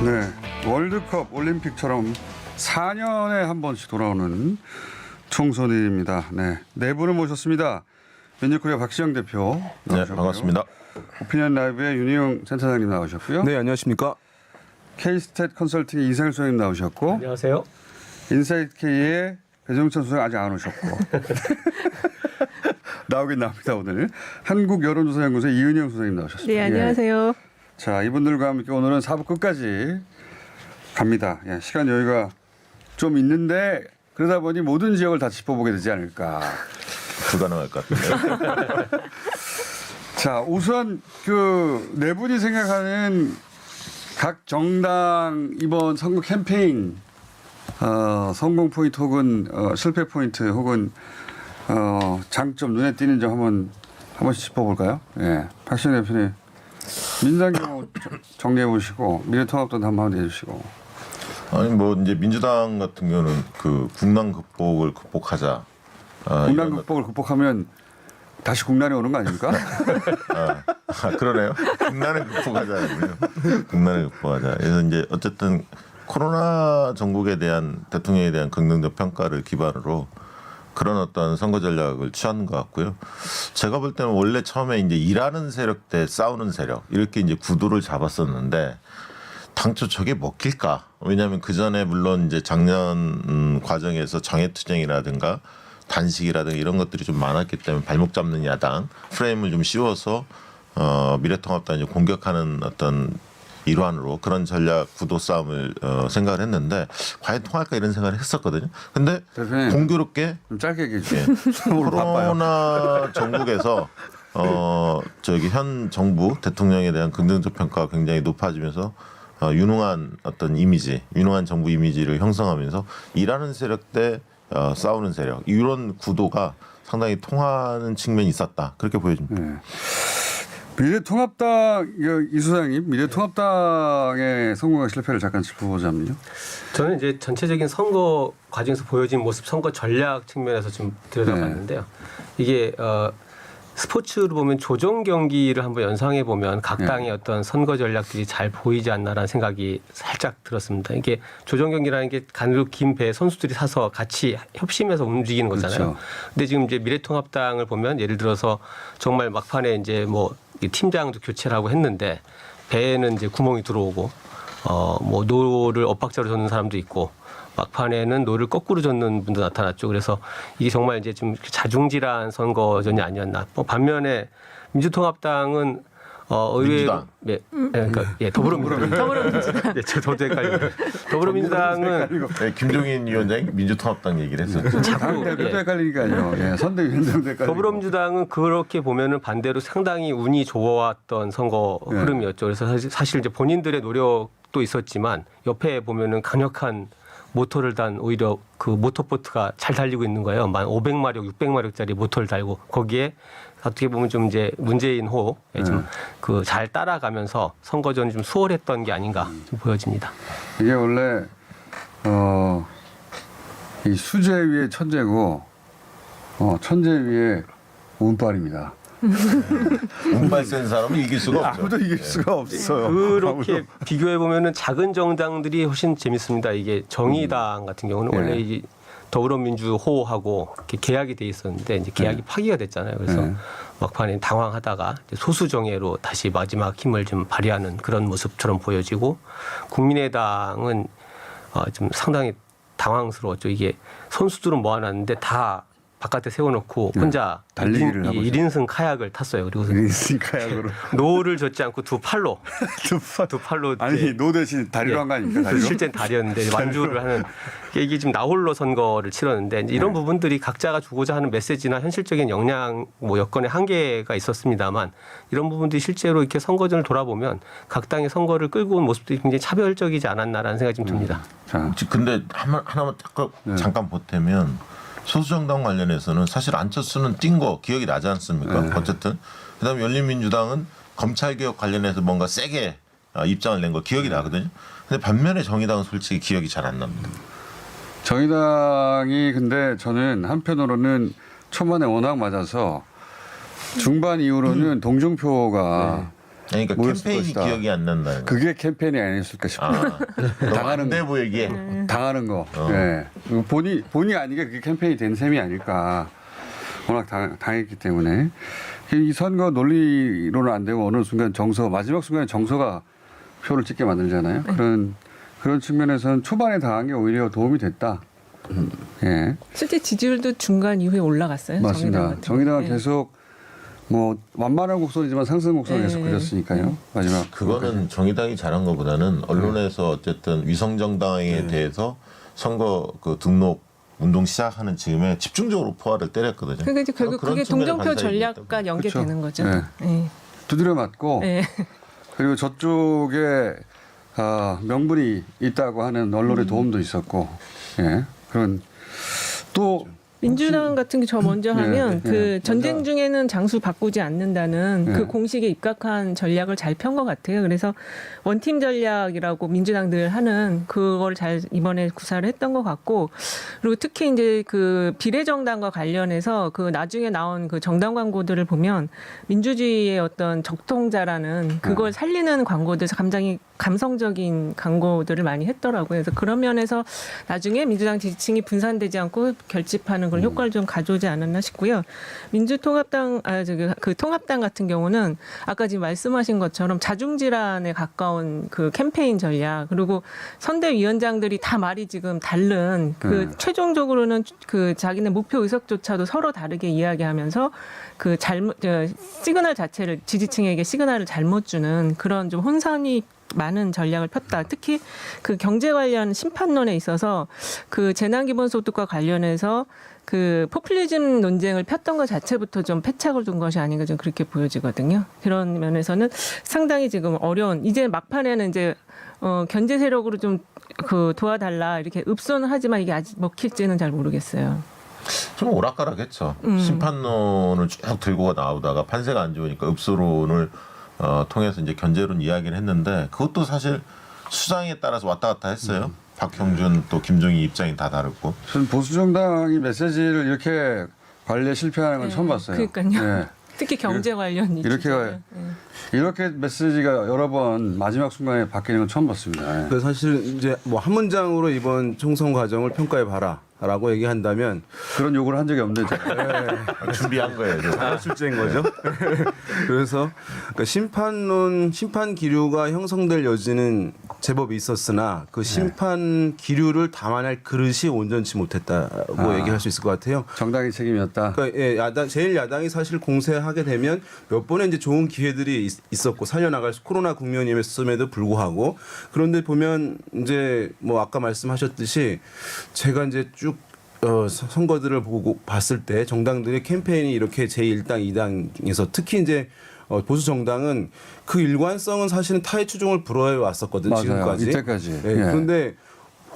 네, 월드컵 올림픽처럼 4년에 한 번씩 돌아오는 총선입니다. 네 분을 모셨습니다. 민주코리아 박시영 대표 나오셨고요. 네, 반갑습니다. 오피니언 라이브의 윤희용 센터장님 나오셨고요. 네, 안녕하십니까. K스탯 컨설팅의 이상일 소장님 나오셨고, 안녕하세요. 인사이트 K의 배정천 소장 아직 안 오셨고 나오긴 나옵니다. 오늘 한국여론조사연구소의 이은영 소장님 나오셨습니다. 네, 안녕하세요. 예. 자, 이분들과 함께 오늘은 4부 끝까지 갑니다. 예, 시간 여유가 좀 있는데 그러다 보니 모든 지역을 다 짚어보게 되지 않을까. 불가능할 것 같은데요. 자, 우선 그 네 분이 생각하는 각 정당 이번 선거 캠페인 성공 포인트 혹은 실패 포인트 혹은 장점 눈에 띄는 점 한 번씩 짚어볼까요? 예, 박시영 대표님 민주당 경우 정리해 보시고 미래통합당도 한번 해주시고. 아니 뭐 이제 민주당 같은 경우는 그 국난 극복을 극복하자. 국난 극복을 극복하면 다시 국난이 오는 거 아닙니까? 그러네요. 국난을 극복하자군요. 국난을 극복하자. 그래서 이제 어쨌든 코로나 정국에 대한 대통령에 대한 긍정적 평가를 기반으로 그런 어떤 선거 전략을 취하는 것 같고요. 제가 볼 때는 원래 처음에 이제 일하는 세력 대 싸우는 세력 이렇게 이제 구도를 잡았었는데 당초 저게 먹힐까? 왜냐하면 그 전에 물론 이제 작년 과정에서 장애투쟁이라든가 단식이라든가 이런 것들이 좀 많았기 때문에 발목 잡는 야당 프레임을 좀 씌워서 미래통합당을 공격하는 어떤 일환으로 그런 전략 구도 싸움을 생각을 했는데 과연 통할까 이런 생각을 했었거든요. 근데 공교롭게 좀 짧게 얘기해 주세요. 코로나 정국에서 저기 현 정부 대통령에 대한 긍정적 평가가 굉장히 높아지면서 유능한 어떤 이미지, 유능한 정부 이미지를 형성하면서 일하는 세력 대 싸우는 세력 이런 구도가 상당히 통하는 측면이 있었다 그렇게 보여집니다. 네. 미래통합당 이 소장님 미래통합당의 성공과 실패를 잠깐 짚어보자면요. 저는 이제 전체적인 선거 과정에서 보여진 모습, 선거 전략 측면에서 좀 들여다봤는데요. 이게 스포츠로 보면 조정 경기를 한번 연상해 보면 각 당의 어떤 선거 전략들이 잘 보이지 않나라는 생각이 살짝 들었습니다. 이게 조정 경기라는 게 가늘고 긴 배 선수들이 사서 같이 협심해서 움직이는 거잖아요. 그렇죠. 근데 지금 이제 미래통합당을 보면 예를 들어서 정말 막판에 이제 뭐 팀장도 교체를 하고 했는데 배에는 이제 구멍이 들어오고 뭐 노를 엇박자로 젓는 사람도 있고 막판에는 노를 거꾸로 젓는 분도 나타났죠. 그래서 이게 정말 이제 좀 자중질환 선거전이 아니었나. 반면에 민주통합당은 의외로 그러니까 더불어민주당. 네, 저도 헷갈려요. 더불어민주당은 김종인 위원장이 민주통합당 얘기를 했었죠. 당 대표도 헷갈리니까요. 예, 선대위원장도 헷갈리고. 더불어민주당은 그렇게 보면은 반대로 상당히 운이 좋았던 선거 흐름이었죠. 그래서 사실 이제 본인들의 노력도 있었지만 옆에 보면은 강력한 모터를 단 오히려 그 모터보트가 잘 달리고 있는 거예요. 500마력, 600마력짜리 모터를 달고 거기에 어떻게 보면 좀 이제 문재인 호 좀 그 잘 따라가면서 선거전이 좀 수월했던 게 아닌가 좀 보여집니다. 이게 원래 이 수제 위에 천재고 천재 위에 운빨입니다. 운빨 센 사람은 이길 수가 없죠. 아무도 이길 수가 없어요. 그렇게 비교해 보면은 작은 정당들이 훨씬 재밌습니다. 이게 정의당 같은 경우는 원래 이 더불어민주호하고 이렇게 계약이 돼 있었는데 이제 계약이 파기가 됐잖아요. 그래서 막판에 당황하다가 소수정예로 다시 마지막 힘을 좀 발휘하는 그런 모습처럼 보여지고 국민의당은 좀 상당히 당황스러웠죠. 이게 선수들은 모아놨는데 다 바깥에 세워놓고 혼자 달리기를 1인승 카약을 탔어요. 그리고 1인승 카약으로 노를 젓지 않고 두 팔로 아니 노 대신 다리로 한 거 아닙니까? 다리로? 실제는 다리였는데 완주를 하는 이게 지금 나홀로 선거를 치렀는데 이제 이런 부분들이 각자가 주고자 하는 메시지나 현실적인 역량 뭐 여건의 한계가 있었습니다만 이런 부분들이 실제로 이렇게 선거전을 돌아보면 각 당의 선거를 끌고 온 모습들이 굉장히 차별적이지 않았나라는 생각이 좀 듭니다. 근데 하나만 잠깐 보태면 소수정당 관련해서는 사실 안철수는 뛴 거 기억이 나지 않습니까? 어쨌든 그다음에 열린민주당은 검찰개혁 관련해서 뭔가 세게 입장을 낸 거 기억이 나거든요. 근데 반면에 정의당은 솔직히 기억이 잘 안 납니다. 정의당이 근데 저는 한편으로는 초반에 워낙 맞아서 중반 이후로는 동정표가 그러니까 모였을 캠페인이 것이다. 기억이 안 난다. 그게 캠페인이 아니었을까 싶어요. 당하는 내 보이게. 당하는 거. 예. 본의 아니게 그게 캠페인이 된 셈이 아닐까. 워낙 당했기 때문에 이 선거 논리로는 안 되고 어느 순간 마지막 순간에 정서가 표를 찍게 만들잖아요. 그런 측면에서는 초반에 당한 게 오히려 도움이 됐다. 예. 실제 지지율도 중간 이후에 올라갔어요. 맞습니다. 정의당은 계속 뭐 완만한 곡선이지만 상승 곡선을 계속 그렸으니까요. 마지막 그거는 정의당이 잘한 것보다는 언론에서 어쨌든 위성정당에 대해서 선거 그 등록 운동 시작하는 즈음에 집중적으로 포화를 때렸거든요. 그러니까 이제 결국 그런 그게 측면에 동정표 반사이익이 전략과 있다고. 연계되는 거죠. 네. 네. 두드려 맞고 네. 그리고 저쪽에 명분이 있다고 하는 언론의 도움도 있었고, 예. 그런 또 민주당 같은 게 저 먼저 하면 네, 그 네. 전쟁 먼저. 중에는 장수 바꾸지 않는다는 네. 그 공식에 입각한 전략을 잘 편 것 같아요. 그래서 원팀 전략이라고 민주당들 하는 그걸 잘 이번에 구사를 했던 것 같고, 그리고 특히 이제 그 비례정당과 관련해서 그 나중에 나온 그 정당 광고들을 보면 민주주의의 어떤 적통자라는 그걸 살리는 광고들, 굉장히 감성적인 광고들을 많이 했더라고요. 그래서 그런 면에서 나중에 민주당 지지층이 분산되지 않고 결집하는 그런 효과를 좀 가져오지 않았나 싶고요. 민주통합당, 그 통합당 같은 경우는 아까 지금 말씀하신 것처럼 자중질환에 가까운 그 캠페인 전략, 그리고 선대위원장들이 다 말이 지금 다른 그 최종적으로는 그 자기네 목표 의석조차도 서로 다르게 이야기하면서 그 시그널 자체를 지지층에게 시그널을 잘못 주는 그런 좀 혼선이 많은 전략을 폈다. 특히 그 경제 관련 심판론에 있어서 그 재난기본소득과 관련해서 그 포퓰리즘 논쟁을 폈던 것 자체부터 좀 패착을 둔 것이 아닌가 좀 그렇게 보여지거든요. 그런 면에서는 상당히 지금 어려운, 이제 막판에는 이제 견제 세력으로 좀 그 도와달라 이렇게 읍소는 하지만 이게 아직 먹힐지는 잘 모르겠어요. 좀 오락가락했죠. 심판론을 쭉 들고 나오다가 판세가 안 좋으니까 읍소론을 통해서 이제 견제론 이야기를 했는데 그것도 사실 수장에 따라서 왔다 갔다 했어요. 박형준 또 김종희 입장이 다 다르고. 저는 보수 정당이 메시지를 이렇게 관리에 실패하는 건 처음 봤어요. 그러니까요. 예. 특히 경제 관련 이렇게 메시지가 여러 번 마지막 순간에 바뀌는 건 처음 봤습니다. 예. 그 사실 이제 뭐 한 문장으로 이번 총선 과정을 평가해 봐라라고 얘기한다면 그런 요구를 한 적이 없는데 제가. 준비한 거예요. 실제인 거죠. 그래서 그러니까 심판 기류가 형성될 여지는 제법 있었으나 그 심판 기류를 담아낼 그릇이 온전치 못했다고 얘기할 수 있을 것 같아요. 정당의 책임이었다. 그러니까 제일 야당이 사실 공세하게 되면 몇 번의 이제 좋은 기회들이 있었고 살려나갈 코로나 국면임에도 불구하고, 그런데 보면 이제 뭐 아까 말씀하셨듯이 제가 이제 쭉 선거들을 보고 봤을 때 정당들의 캠페인이 이렇게 제1당, 2당에서 특히 이제 보수 정당은 그 일관성은 사실은 타의 추종을 불허해 왔었거든요. 맞아요. 지금까지. 이때까지. 네, 예. 그런데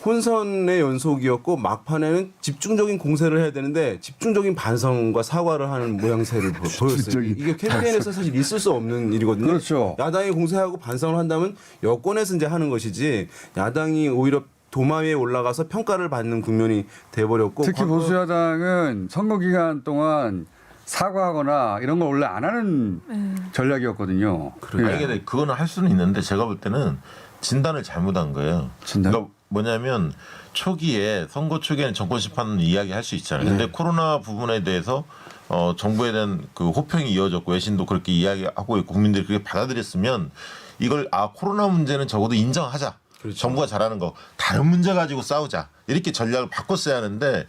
혼선의 연속이었고 막판에는 집중적인 공세를 해야 되는데 집중적인 반성과 사과를 하는 모양새를 보였어요. 이게 캠페인에서 사실 있을 수 없는 일이거든요. 그렇죠. 야당이 공세하고 반성을 한다면 여권에서 이제 하는 것이지 야당이 오히려 도마 위에 올라가서 평가를 받는 국면이 돼버렸고, 특히 보수 야당은 선거 기간 동안 사과하거나 이런 걸 원래 안 하는 전략이었거든요. 아니 근데 그거는 할 수는 있는데 제가 볼 때는 진단을 잘못한 거예요. 진단? 그러니까 뭐냐면 초기에 선거 초기에는 정권 심판 이야기할 수 있잖아요. 근데 코로나 부분에 대해서 정부에 대한 그 호평이 이어졌고 외신도 그렇게 이야기하고 국민들이 그렇게 받아들였으면 이걸 코로나 문제는 적어도 인정하자. 그렇죠. 정부가 잘하는 거 다른 문제 가지고 싸우자. 이렇게 전략을 바꿨어야 하는데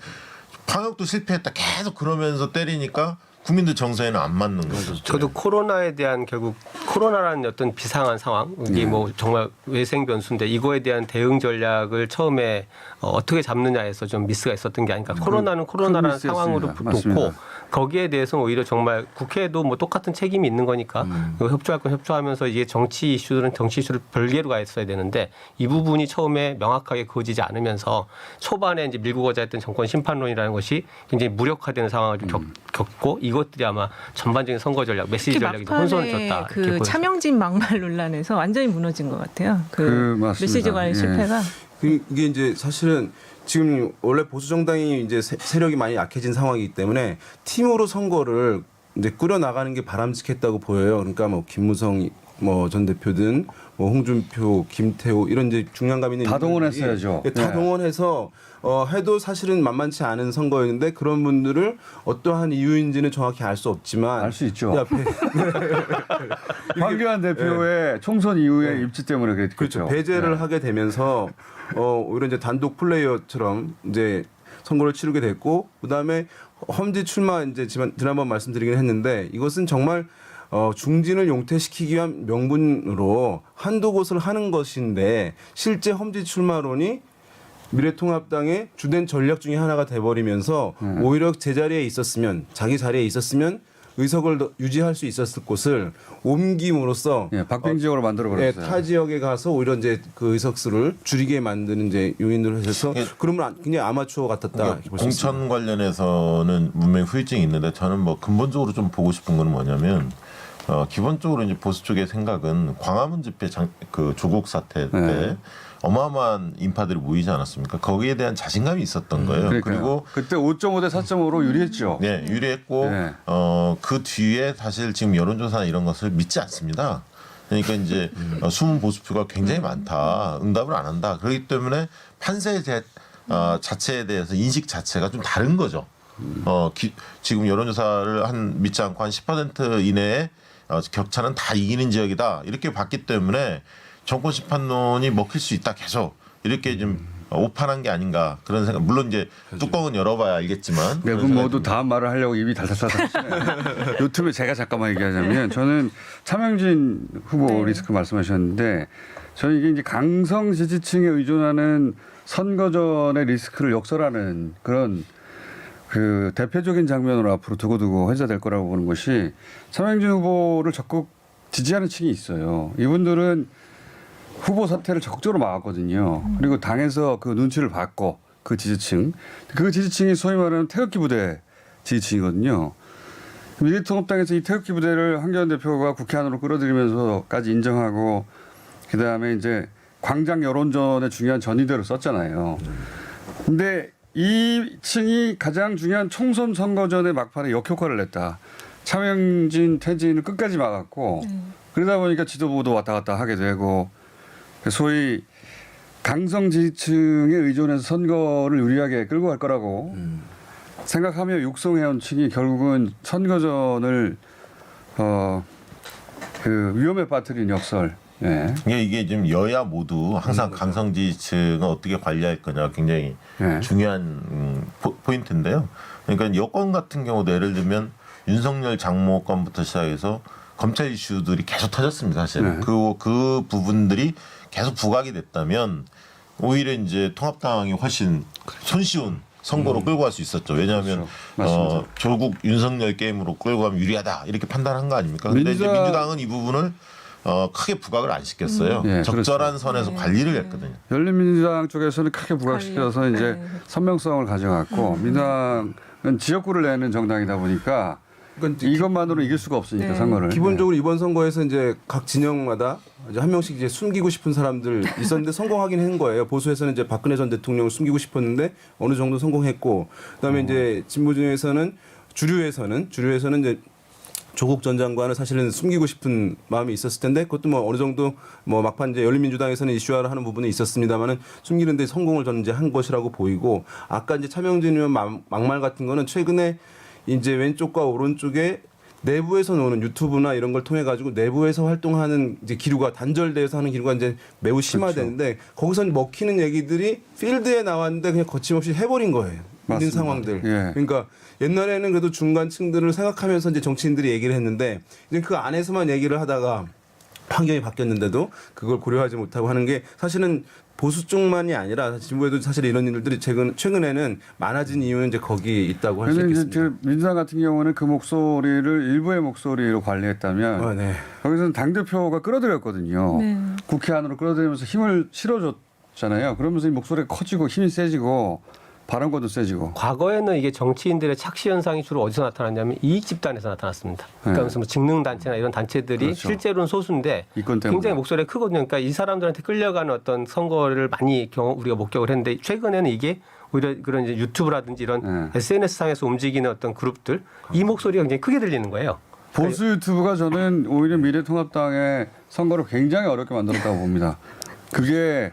방역도 실패했다. 계속 그러면서 때리니까 국민들 정서에는 안 맞는 거죠. 저도 코로나에 대한 결국 코로나라는 어떤 비상한 상황, 이게 뭐 정말 외생 변수인데 이거에 대한 대응 전략을 처음에 어떻게 잡느냐에서 좀 미스가 있었던 게 아닐까. 코로나는 코로나라는 미스였습니다. 상황으로 맞습니다. 놓고 거기에 대해서는 오히려 정말 국회에도 뭐 똑같은 책임이 있는 거니까 협조할 건 협조하면서 이게 정치 이슈들은 정치 이슈를 별개로 가 있어야 되는데 이 부분이 처음에 명확하게 그어지지 않으면서 초반에 이제 밀고 가자 했던 정권 심판론이라는 것이 굉장히 무력화되는 상황을 좀 겪고 이것들이 아마 전반적인 선거 전략, 메시지 전략이 좀 혼선을 줬다. 그 차명진 막말 논란에서 완전히 무너진 것 같아요. 맞습니다. 메시지 관련 실패가. 이게 이제 사실은 지금 원래 보수 정당이 이제 세력이 많이 약해진 상황이기 때문에 팀으로 선거를 이제 꾸려 나가는 게 바람직했다고 보여요. 그러니까 뭐 김무성 뭐 전 대표든 뭐 홍준표, 김태호 이런 이제 중량감 있는 다 인물들이 동원했어야죠. 다 네. 동원해서 해도 사실은 만만치 않은 선거였는데 그런 분들을 어떠한 이유인지는 정확히 알 수 없지만 알 수 있죠. 이 앞에 황교안 대표의 총선 이후에 입지 때문에 그랬겠죠. 그렇죠. 배제를 네. 하게 되면서 오히려 이제 단독 플레이어처럼 이제 선거를 치르게 됐고 그다음에 험지 출마 이제 지난번 말씀드리긴 했는데 이것은 정말 중진을 용퇴시키기 위한 명분으로 한두 곳을 하는 것인데 실제 험지 출마론이 미래통합당의 주된 전략 중에 하나가 돼버리면서 오히려 제자리에 있었으면 자기 자리에 있었으면 의석을 유지할 수 있었을 곳을 옮김으로써 예, 박빙 지역으로 만들어 예, 버렸어요. 타 지역에 가서 오히려 이제 그 의석수를 줄이게 만드는 이제 요인들을 해서 그러면 굉장히 아마추어 같았다. 이렇게 볼수 있습니다. 공천 관련해서는 분명히 후유증이 있는데 저는 뭐 근본적으로 좀 보고 싶은 건 뭐냐면 기본적으로 이제 보수 쪽의 생각은 광화문 집회 그 조국 사태 때 네. 어마어마한 인파들이 모이지 않았습니까? 거기에 대한 자신감이 있었던 거예요. 그러니까요. 그리고 그때 5.5 대 4.5로 유리했죠. 네, 유리했고 네. 그 뒤에 사실 지금 여론조사나 이런 것을 믿지 않습니다. 그러니까 이제 숨은 보수표가 굉장히 많다. 응답을 안 한다. 그렇기 때문에 판세 자체에 대해서 인식 자체가 좀 다른 거죠. 지금 여론조사를 믿지 않고 한 10% 이내에 격차는 다 이기는 지역이다. 이렇게 봤기 때문에 정권 심판론이 먹힐 수 있다. 계속 이렇게 좀 오판한 게 아닌가 그런 생각. 물론 이제 뚜껑은 열어봐야 알겠지만. 네 분 모두 다음 말을 하려고 입이 달달달 하시네요. 요 틈에 제가 잠깐만 얘기하자면 저는 차명진 후보 리스크 말씀하셨는데 저는 이게 이제 강성 지지층에 의존하는 선거 전의 리스크를 역설하는 그런 그 대표적인 장면으로 앞으로 두고두고 회자될 거라고 보는 것이 차명진 후보를 적극 지지하는 층이 있어요. 이분들은 후보 사퇴를 적극적으로 막았거든요. 그리고 당에서 그 눈치를 봤고 그 지지층이 소위 말하는 태극기 부대 지지층이거든요. 미래통합당에서 이 태극기 부대를 황교안 대표가 국회 안으로 끌어들이면서까지 인정하고 그다음에 이제 광장 여론전의 중요한 전위대로 썼잖아요. 근데 이 층이 가장 중요한 총선 선거전의 막판에 역효과를 냈다. 차명진 퇴진을 끝까지 막았고 그러다 보니까 지도부도 왔다 갔다 하게 되고 소위 강성 지지층에 의존해서 선거를 유리하게 끌고 갈 거라고 생각하며 육성해온 층이 결국은 선거전을 그 위험에 빠뜨린 역설. 예. 이게 지금 여야 모두 항상 강성 지지층을 어떻게 관리할 거냐 굉장히 네. 중요한 포인트인데요. 그러니까 여권 같은 경우도 예를 들면 윤석열 장모권부터 시작해서 검찰 이슈들이 계속 터졌습니다. 사실 네. 그 부분들이 계속 부각이 됐다면 오히려 이제 통합당이 훨씬 손쉬운 선거로 끌고 갈 수 있었죠. 왜냐하면 그렇죠. 조국 윤석열 게임으로 끌고 가면 유리하다 이렇게 판단한 거 아닙니까? 근데 이제 민주당은 이 부분을 크게 부각을 안 시켰어요. 네, 적절한 그렇죠. 선에서 관리를 했거든요. 열린민주당 쪽에서는 크게 부각시켜서 이제 네. 선명성을 가져갔고 민주당은 지역구를 내는 정당이다 보니까 그러니까 이제 이것만으로 이길 수가 없으니까 네. 선거를. 기본적으로 이번 선거에서 이제 각 진영마다 이제 한 명씩 이제 숨기고 싶은 사람들 있었는데 성공하긴 한 거예요. 보수에서는 이제 박근혜 전 대통령을 숨기고 싶었는데 어느 정도 성공했고, 그다음에 이제 진보 중에서는 주류에서는 이제 조국 전 장관을 사실은 숨기고 싶은 마음이 있었을 텐데 그것도 뭐 어느 정도 뭐 막판 이제 열린민주당에서는 이슈화를 하는 부분이 있었습니다만은 숨기는데 성공을 저는 이제 한 것이라고 보이고, 아까 이제 차명진 의원 막말 같은 거는 최근에 이제 왼쪽과 오른쪽에 내부에서 노는 유튜브나 이런 걸 통해 가지고 내부에서 활동하는 이제 기류가 단절돼서 하는 기류가 이제 매우 심화되는데 거기서 먹히는 얘기들이 필드에 나왔는데 그냥 거침없이 해버린 거예요. 있는 맞습니다. 상황들. 예. 그러니까 옛날에는 그래도 중간층들을 생각하면서 이제 정치인들이 얘기를 했는데 이제 그 안에서만 얘기를 하다가 환경이 바뀌었는데도 그걸 고려하지 못하고 하는 게 사실은 보수 쪽만이 아니라 진보에도 사실 이런 일들이 최근에는 많아진 이유는 이제 거기에 있다고 할 수 그런데 이제 있겠습니다. 그 민주당 같은 경우는 그 목소리를 일부의 목소리로 관리했다면 네. 거기서는 당대표가 끌어들였거든요. 네. 국회 안으로 끌어들이면서 힘을 실어줬잖아요. 그러면서 이 목소리가 커지고 힘이 세지고 발언권도 세지고. 과거에는 이게 정치인들의 착시 현상이 주로 어디서 나타났냐면 이익 집단에서 나타났습니다. 그러니까 무슨 뭐 직능 단체나 이런 단체들이 그렇죠. 실제로는 소수인데 이권 때문에. 굉장히 목소리가 크거든요. 그러니까 이 사람들한테 끌려가는 어떤 선거를 많이 우리가 목격을 했는데 최근에는 이게 오히려 그런 이제 유튜브라든지 이런 SNS 상에서 움직이는 어떤 그룹들 이 목소리가 굉장히 크게 들리는 거예요. 보수 유튜브가 저는 오히려 미래통합당의 선거를 굉장히 어렵게 만들었다고 봅니다. 그게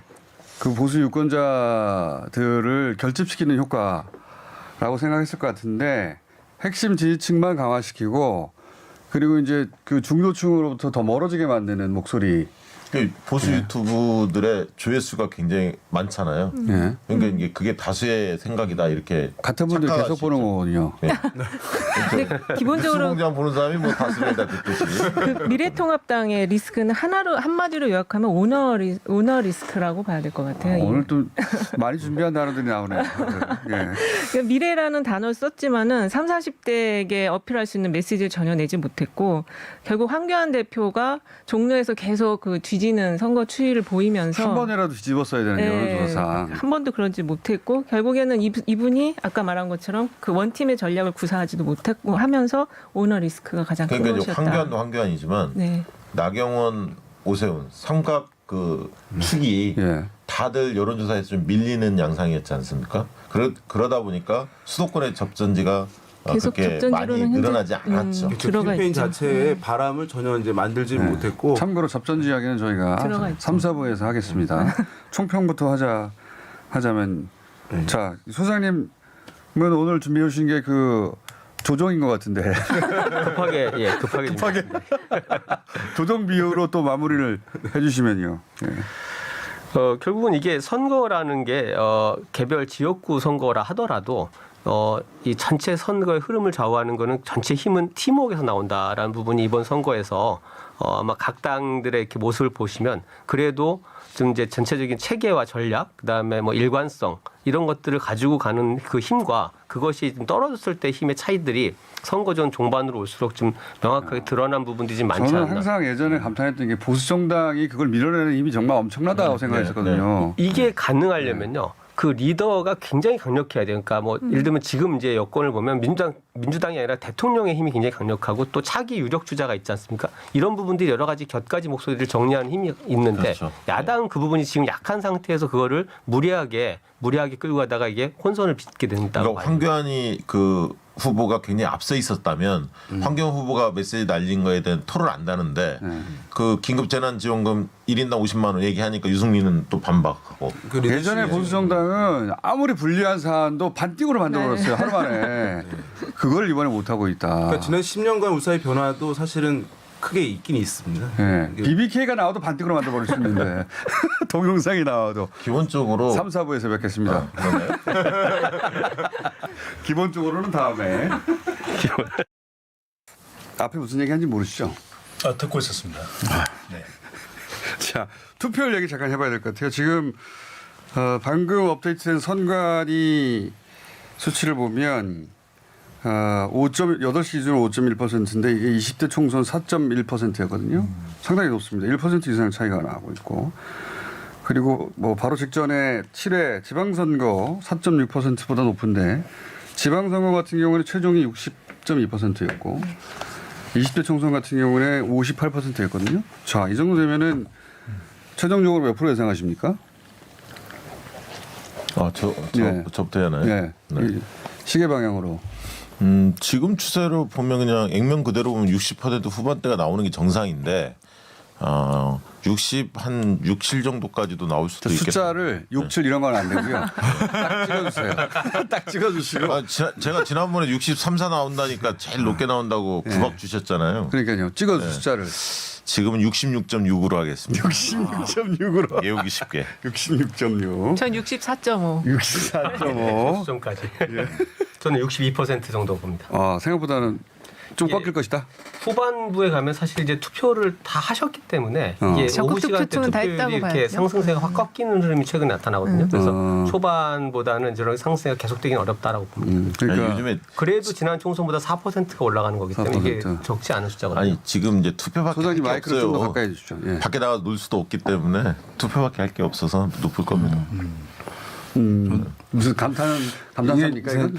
그 보수 유권자들을 결집시키는 효과라고 생각했을 것 같은데 핵심 지지층만 강화시키고 그리고 이제 그 중도층으로부터 더 멀어지게 만드는 목소리. 보수 유튜브들의 조회수가 굉장히 많잖아요. 예. 그러니까 이게 그게 다수의 생각이다 이렇게 같은 분들 계속 착각할 수 보는 있죠. 거거든요. 근데 기본적으로 수공장 보는 사람이 뭐 다수다 듣듯이. 그 미래통합당의 리스크는 한마디로 요약하면 오너 리스크라고 봐야 될 것 같아요. 오늘 또 많이 준비한 단어들이 나오네요. 예. 그러니까 미래라는 단어를 썼지만은 30, 40대에게 어필할 수 있는 메시지를 전혀 내지 못했고 결국 황교안 대표가 종로에서 계속 그 뒤지는 선거 추이를 보이면서 한 번이라도 뒤집었어야 되는 여론조사상. 한 번도 그러지 못했고 결국에는 이분이 아까 말한 것처럼 그 원팀의 전략을 구사하지도 못했고 하면서 오너 리스크가 가장 큰 그러니까 이제 것이었다. 황교안도 황교안이지만 네. 나경원, 오세훈 삼각 그 축이 예. 다들 여론조사에서 좀 밀리는 양상이었지 않습니까? 그러다 보니까 수도권의 접전지가 계속 그렇게 접전지로는 많이 현재- 늘어나지 않았죠. 그렇죠. 들어가 캠페인 있죠. 자체에 바람을 전혀 이제 만들지 네. 못했고 참고로 접전지 이야기는 저희가 들어가 있죠. 3, 4부에서 하겠습니다. 총평부터 하자면 자 소장님은 오늘 준비해 오신 게 그 조정인 것 같은데 급하게 조정 비유로 또 마무리를 해주시면요. 예. 결국은 이게 선거라는 게 개별 지역구 선거라 하더라도 이 전체 선거의 흐름을 좌우하는 거는 전체 힘은 팀워크에서 나온다라는 부분이 이번 선거에서 아마 각 당들의 이렇게 모습을 보시면 그래도 좀 이제 전체적인 체계와 전략, 그다음에 뭐 일관성 이런 것들을 가지고 가는 그 힘과 그것이 좀 떨어졌을 때 힘의 차이들이 선거전 종반으로 올수록 좀 명확하게 드러난 부분들이 좀 많지 저는 않나. 항상 예전에 감탄했던 게 보수 정당이 그걸 밀어내는 힘이 정말 엄청나다고 생각했었거든요. 이게 가능하려면요. 그 리더가 굉장히 강력해야 돼요. 그러니까 뭐 예를 들면 지금 이제 여권을 보면 민주당이 아니라 대통령의 힘이 굉장히 강력하고 또 차기 유력 주자가 있지 않습니까? 이런 부분들이 여러 가지 곁가지 목소리를 정리하는 힘이 있는데 그렇죠. 야당은 그 부분이 지금 약한 상태에서 그거를 무리하게 끌고 가다가 이게 혼선을 빚게 된다고 그러니까 봐요. 황교안이 그 후보가 굉장히 앞서 있었다면 황교안 후보가 메시지 날린 거에 대한 토를 안다는데 그 긴급재난지원금 1인당 50만 원 얘기하니까 유승민은 또 반박하고 그 리더십이 예전에 보수 정당은 아무리 불리한 사안도 반띵으로 만들어버렸어요. 하루 만에. 그걸 이번에 못하고 있다. 그러니까 지난 10년간 우사의 변화도 사실은 크게 있긴 있습니다. 예. 이게 BBK가 나와도 반띵으로 만들어버릴 수 있는데 동영상이 나와도 기본적으로 3, 4부에서 뵙겠습니다. 그러나요? 기본적으로는 다음에. 앞에 무슨 얘기하는지 모르시죠? 듣고 있었습니다. 네. 자, 투표율 얘기 잠깐 해봐야 될 것 같아요. 지금 방금 업데이트된 선관위 수치를 보면 8시 기준으로 5.1%인데 이게 20대 총선 4.1%였거든요. 상당히 높습니다. 1% 이상 차이가 나고 있고. 그리고 뭐 바로 직전에 7회 지방선거 4.6%보다 높은데 지방선거 같은 경우는 최종이 60.2%였고 20대 총선 같은 경우는 58%였거든요. 자, 이 정도 되면은 최종적으로 몇 프로 예상하십니까? 저부터 해야 하나요? 네. 이 시계 방향으로. 지금 추세로 보면 그냥 액면 그대로 보면 60% 후반대가 나오는 게 정상인데 60 한 6, 7 정도까지도 나올 수도 있겠다. 숫자를 6, 7 이런 건 안 되고요. 딱 찍어주세요. 딱 찍어주시고. 제가 지난번에 63, 4 나온다니까 제일 높게 나온다고 구박 주셨잖아요. 그러니까요. 찍어주 숫자를. 지금은 66.6으로 하겠습니다. 66.6으로. 외우기 쉽게. 66.6. 전 64.5. 64.5. 수점까지. 저는 62% 정도 봅니다. 생각보다는 좀 꺾일 것이다. 후반부에 가면 사실 이제 투표를 다 하셨기 때문에 이게 적극 오후 시간대 투표는 다 투표율이 했다고 이렇게 봐야죠. 상승세가 확 꺾이는 흐름이 최근에 나타나거든요. 그래서 초반보다는 저런 상승세가 계속되긴 어렵다라고 봅니다. 그러니까 아니, 요즘에 그래도 지난 총선보다 4%가 올라가는 거기 때문에 이게 4%. 적지 않은 숫자거든요. 아니 지금 이제 투표밖에 할 소장님 게 마이크를 좀 더 없어요. 가까이 해주십시오. 예. 밖에 나가 놀 수도 없기 때문에 투표밖에 할 게 없어서 높을 겁니다. 무슨 감탄사입니까? 이건?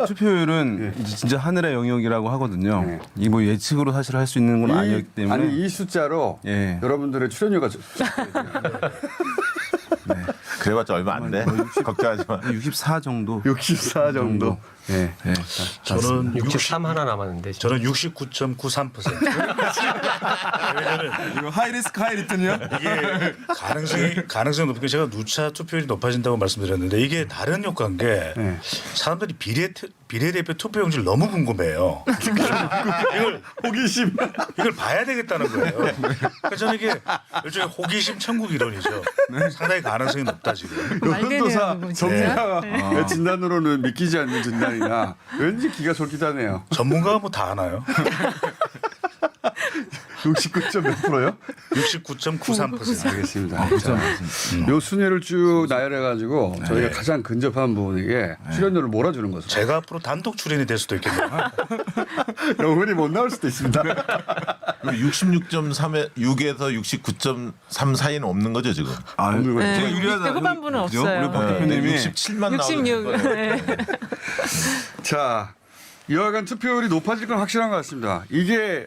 투표율은 이제 진짜 하늘의 영역이라고 하거든요. 네. 이게 뭐 예측으로 사실 할 수 있는 건 아니었기 때문에 아니 이 숫자로 예. 여러분들의 출연료가 그래봤자 얼마 안 돼. 걱정하지 마. 64 정도. 64 정도. 예. 네. 저는 63 하나 남았는데. 저는 69.93%. 왜냐면 이거 하이리스크 하이리턴이요? 이게 가능성이 높은 게 제가 누차 투표율이 높아진다고 말씀드렸는데 이게 다른 효과인 게 네. 사람들이 비례대표 투표용지를 너무 궁금해해요. 호기심. 이걸 봐야 되겠다는 거예요. 그러니까 저는 이게 일종의 호기심 천국 이론이죠. 상당히 가능성이 높다 지금. 여론조사 그거 진짜. 전문가 진단으로는 믿기지 않는 진단이나 왠지 기가 좋기도 하네요. 전문가가 뭐 다 아나요? 69.몇 프로요? 69.93%. 알겠습니다. 요 순위를 쭉 나열해가지고 저희가 가장 근접한 분에게 출연료를 몰아주는 거죠. 제가 앞으로 단독 출연이 될 수도 있겠네요. 영원히 못 나올 수도 있습니다. 66.3에 6에서 69.3 사이는 없는 거죠 지금. 없는 거죠. 네. 유리하다. 후반부는 그죠? 없어요. 우리 박 대표님이 67만 66. 나오는 네. 자, 여하간 투표율이 높아질 건 확실한 것 같습니다. 이게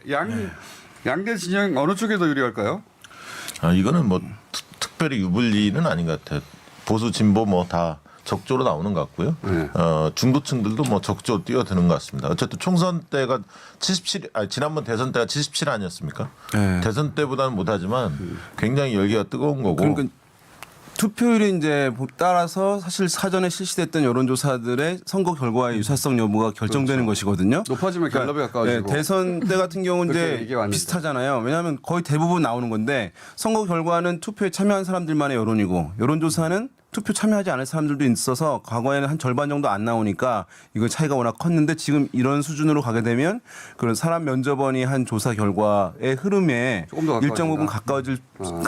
양대 진영 어느 쪽에 더 유리할까요? 이거는 뭐 특별히 유불리는 아닌 것 같아요. 보수 진보 뭐 다 적조로 나오는 것 같고요. 네. 중도층들도 뭐 적조로 뛰어드는 것 같습니다. 어쨌든 총선 때가 77, 지난번 대선 때가 77 아니었습니까? 네. 대선 때보다는 못하지만 굉장히 열기가 뜨거운 거고. 그러니까 투표율이 이제 따라서 사실 사전에 실시됐던 여론조사들의 선거 결과의 유사성 여부가 결정되는 것이거든요. 높아지면 갤럽에 가까워지고. 대선 때 같은 경우는 그렇게 이제 얘기가 비슷하잖아요. 왜냐하면 거의 대부분 나오는 건데 선거 결과는 투표에 참여한 사람들만의 여론이고 여론조사는 투표 참여하지 않을 사람들도 있어서 과거에는 한 절반 정도 안 나오니까 이거 차이가 워낙 컸는데 지금 이런 수준으로 가게 되면 그런 사람 면접원이 한 조사 결과의 흐름에 조금 더 일정 부분 가까워질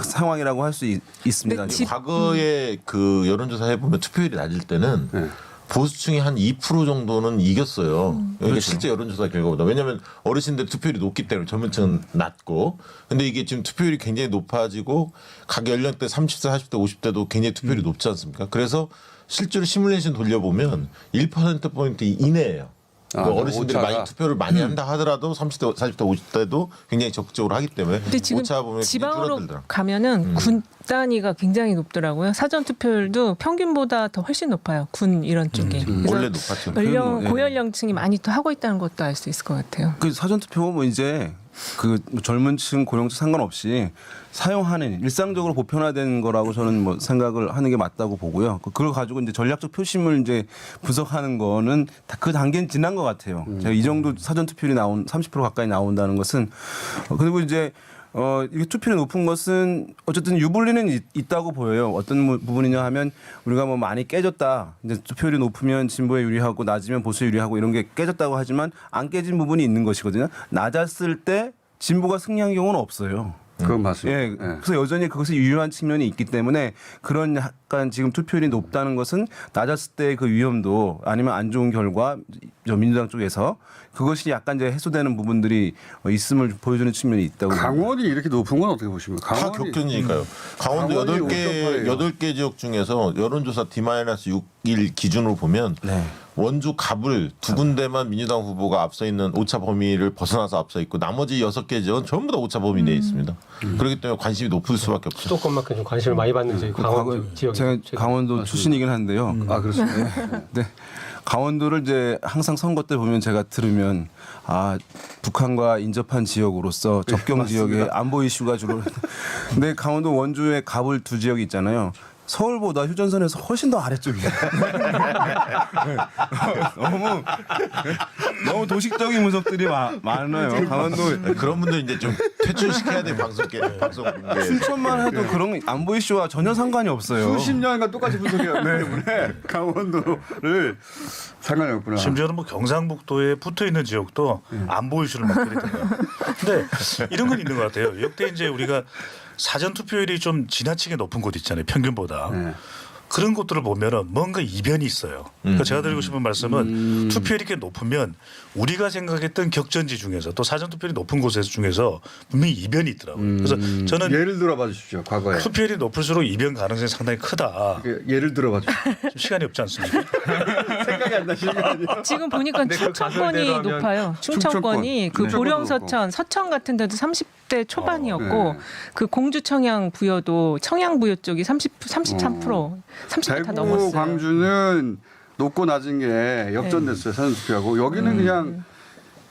상황이라고 할 수 있습니다. 네, 과거에 그 여론조사 해보면 투표율이 낮을 때는 네. 보수층이 한 2% 정도는 이겼어요. 이게 실제 여론조사 결과보다. 왜냐하면 어르신들 투표율이 높기 때문에 젊은층은 낮고. 근데 이게 지금 투표율이 굉장히 높아지고 각 연령대 30대, 40대, 50대도 굉장히 투표율이 높지 않습니까? 그래서 실제로 시뮬레이션 돌려보면 1%포인트 이내예요. 그 어르신들이 오차가. 많이 투표를 많이 한다 하더라도 30대, 40대, 50대도 굉장히 적극적으로 하기 때문에 근데 지금 오차 보면 지방으로 줄어들더라. 가면은 군 단위가 굉장히 높더라고요. 사전 투표율도 평균보다 더 훨씬 높아요. 군 이런 쪽이. 그래서 원래 높았죠. 고연령층이 많이 또 하고 있다는 것도 알 수 있을 것 같아요. 그 사전 투표 뭐 이제 그 젊은층 고령층 상관없이 사용하는 일상적으로 보편화된 거라고 저는 뭐 생각을 하는 게 맞다고 보고요. 그걸 가지고 이제 전략적 표심을 이제 분석하는 거는 그 단계는 지난 것 같아요. 제가 이 정도 사전 투표율이 30% 가까이 나온다는 것은 그리고 이제 이게 투표율이 높은 것은 어쨌든 유불리는 있다고 보여요. 어떤 부분이냐 하면 우리가 뭐 많이 깨졌다. 이제 투표율이 높으면 진보에 유리하고 낮으면 보수에 유리하고 이런 게 깨졌다고 하지만 안 깨진 부분이 있는 것이거든요. 낮았을 때 진보가 승리한 경우는 없어요. 그건 맞습니다. 예, 그래서 여전히 그것이 유효한 측면이 있기 때문에 그런 약간 지금 투표율이 높다는 것은 낮았을 때 그 위험도 아니면 안 좋은 결과 민주당 쪽에서 그것이 약간 이제 해소되는 부분들이 있음을 보여주는 측면이 있다고. 강원이 이렇게 높은 건 어떻게 보십니까? 다 격전이니까요. 강원도 강원이 8개 지역 중에서 여론조사 D-6일 기준으로 보면 네. 원주 갑을 두 군데만 민주당 후보가 앞서 있는 오차 범위를 벗어나서 앞서 있고 나머지 6개 지역은 전부 다 오차 범위 내에 있습니다. 그렇기 때문에 관심이 높을 수밖에 없죠. 수도권만큼 좀 관심을 많이 받는 저희 강원 지역이 제가 강원도 출신이긴 한데요. 아, 그렇습니다. 네. 강원도를 이제 항상 선거 때 보면 제가 들으면 북한과 인접한 지역으로서 접경 지역에 안보 이슈가 주로. 근데 강원도 원주에 갑을 두 지역이 있잖아요. 서울보다 휴전선에서 훨씬 더 아래쪽이에요. 너무 도식적인 분석들이 많아요. 강원도 그런 분들 이제 좀 퇴출시켜야 돼 방송. 춘천만 해도 그런 안보 이슈와 전혀 상관이 없어요. 수십 년간 똑같이 분석해왔기 때문에 강원도를 상관이 없구나. 심지어는 뭐 경상북도에 붙어 있는 지역도 안보 이슈를 막 들이대요. 근데 이런 건 있는 것 같아요. 역대 이제 우리가 사전 투표율이 좀 지나치게 높은 곳 있잖아요. 평균보다. 네. 그런 곳들을 보면은 뭔가 이변이 있어요. 그러니까 제가 드리고 싶은 말씀은 투표율이 이렇게 높으면 우리가 생각했던 격전지 중에서 또 사전 투표율이 높은 곳에서 중에서 분명히 이변이 있더라고요. 그래서 저는 예를 들어봐 주십시오. 과거에. 투표율이 높을수록 이변 가능성이 상당히 크다. 예를 들어봐 주십시오. 좀 시간이 없지 않습니까? 생각이 안 나시는 거 아니에요? 지금 보니까 근데 그 충청권이 가설대로 하면 높아요. 충청권이 그 충청권. 보령 서천 같은 데도 30 30대 초반이었고 네. 그 공주 청양 부여도 청양 부여 쪽이 33%, 30대 다 대구, 넘었어요. 광주는 높고 낮은 게 역전됐어요. 사전투표하고 여기는 그냥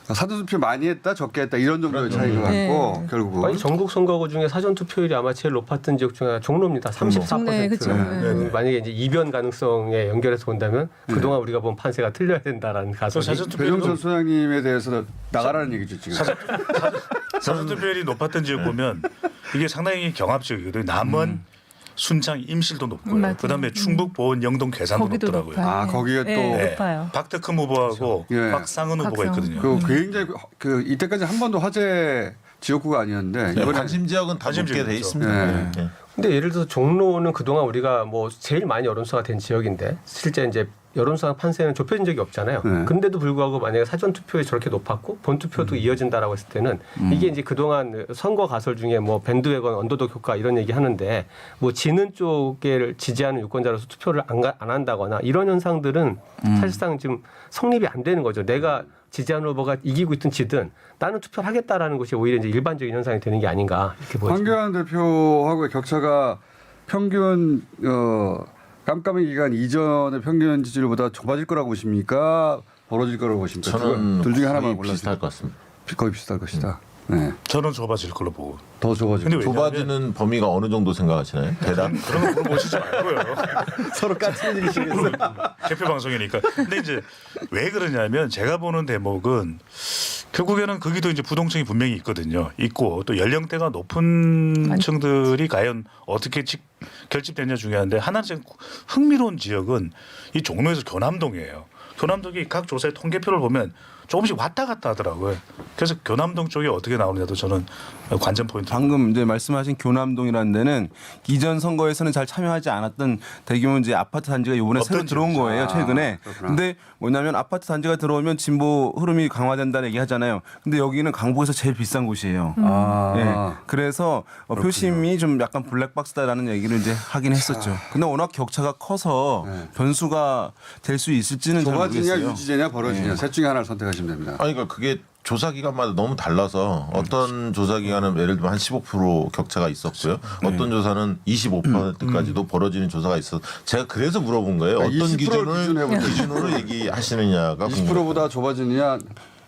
사전투표 많이 했다 적게 했다 이런 정도의 차이가 같고 네. 결국은 아니 전국 선거구 중에 사전 투표율이 아마 제일 높았던 지역 중에 하나 종로입니다. 34%. 네, 그쵸. 네. 만약에 이제 이변 가능성에 연결해서 본다면 그동안 우리가 본 판세가 틀려야 된다라는 가설이. 사전 투표율이 배종찬 소장님에 대해서 나가라는 얘기죠 지금. 사전 투표율이 높았던 지역 보면 이게 상당히 경합지역이거든요. 남원, 순창, 임실도 높고요. 맞아요. 그다음에 충북, 보은, 영동, 괴산도 거기도 높더라고요. 높아요. 아, 거기에 또- 네, 높아요. 박덕흠 후보하고 예. 박상은 후보가 박상은. 있거든요. 그 굉장히 그 이때까지 한 번도 화제 지역구가 아니었는데 네, 이번에 관심 지역은 다 관심 높게 돼 지역이죠. 있습니다. 네. 네. 근데 예를 들어서 종로는 그동안 우리가 뭐 제일 많이 여론수가 된 지역인데 실제 이제 여론수가 판세는 좁혀진 적이 없잖아요. 네. 근데도 불구하고 만약에 사전 투표에 저렇게 높았고 본 투표도 이어진다라고 했을 때는 이게 이제 그동안 선거 가설 중에 뭐 밴드웨건 언더독 효과 이런 얘기 하는데 뭐 지는 쪽을 지지하는 유권자로서 투표를 안 한다거나 이런 현상들은 사실상 지금 성립이 안 되는 거죠. 내가 지지하는 후보가 이기고 있든 지든 나는 투표를 하겠다라는 것이 오히려 이제 일반적인 현상이 되는 게 아닌가 이렇게 보여집니다. 황교안 대표하고의 격차가 평균 깜깜이 기간 이전의 평균 지지율보다 좁아질 거라고 보십니까? 벌어질 거라고 보십니까? 저는 둘 중에 거의 하나만 골라주세요. 비슷할 것 같습니다. 거의 비슷할 것이다. 네. 저는 좁아질 걸로 보고. 더 좁아질 근데 거. 왜냐하면 좁아지는 범위가 어느 정도 생각하시나요? 대략? 그런 거 물어보시지 말고요. 서로 까칠해지시겠어요. 개표 방송이니까. 근데 이제 왜 그러냐면 제가 보는 대목은 결국에는 거기도 이제 부동층이 분명히 있거든요. 있고 또 연령대가 높은 층들이 과연 어떻게 결집되냐 중요한데 하나 좀 흥미로운 지역은 이 종로에서 교남동이에요. 교남동이 각 조사의 통계표를 보면 조금씩 왔다 갔다 하더라고요. 그래서 교남동 쪽이 어떻게 나오느냐도 저는 관전 포인트. 방금 이제 말씀하신 교남동이라는 데는 이전 선거에서는 잘 참여하지 않았던 대규모 이제 아파트 단지가 이번에 새로 어떤 들어온 지역이죠? 거예요 최근에. 그렇구나. 근데 뭐냐면 아파트 단지가 들어오면 진보 흐름이 강화된다는 얘기 하잖아요. 근데 여기는 강북에서 제일 비싼 곳이에요. 아, 네. 그래서 표심이 좀 약간 블랙박스다라는 얘기를 이제 하긴 했었죠. 근데 워낙 격차가 커서 네. 변수가 될 수 있을지는 잘 좁아지냐 모르겠어요. 유지되냐 벌어지냐 셋 중에 하나를 선택하시면 됩니다. 아니 그러니까 그게 조사 기간마다 너무 달라서 어떤 조사 기간은 예를 들면 한 15% 격차가 있었고요. 어떤 조사는 25%까지도 벌어지는 조사가 있어. 제가 그래서 물어본 거예요. 그러니까 어떤 20% 기준으로 기준으로 얘기하시느냐가 궁금해요. 20%보다 좁아지느냐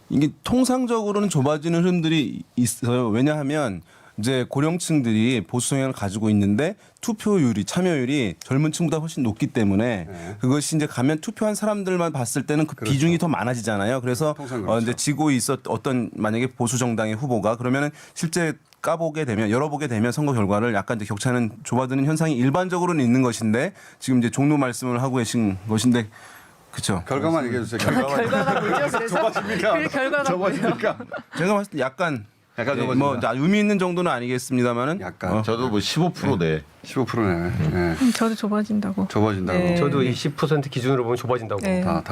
이게 통상적으로는 좁아지는 흐름들이 있어요. 왜냐하면 이제 고령층들이 보수 성향을 가지고 있는데 투표율이 참여율이 젊은 층보다 훨씬 높기 때문에 그것이 이제 가면 투표한 사람들만 봤을 때는 그 비중이 더 많아지잖아요. 그래서 통상 그렇죠. 이제 지고 있었 어떤 만약에 보수 정당의 후보가 그러면은 실제 까보게 되면 열어보게 되면 선거 결과를 약간 이제 격차는 좁아드는 현상이 일반적으로는 있는 것인데 지금 이제 종로 말씀을 하고 계신 것인데 그렇죠. 결과만 얘기해 주세요. 결과가 뭐죠? 그래서 좁아집니까? 그 결과가 뭐예요? 좁아집니까? 제가 봤을 때 약간 좁아진다. 뭐 의미 있는 정도는 아니겠습니다만은 약간 저도 뭐 15%네. 15%네. 네. 저도 좁아진다고. 좁아진다고. 네. 저도 20% 기준으로 보면 좁아진다고 네. 봅니다.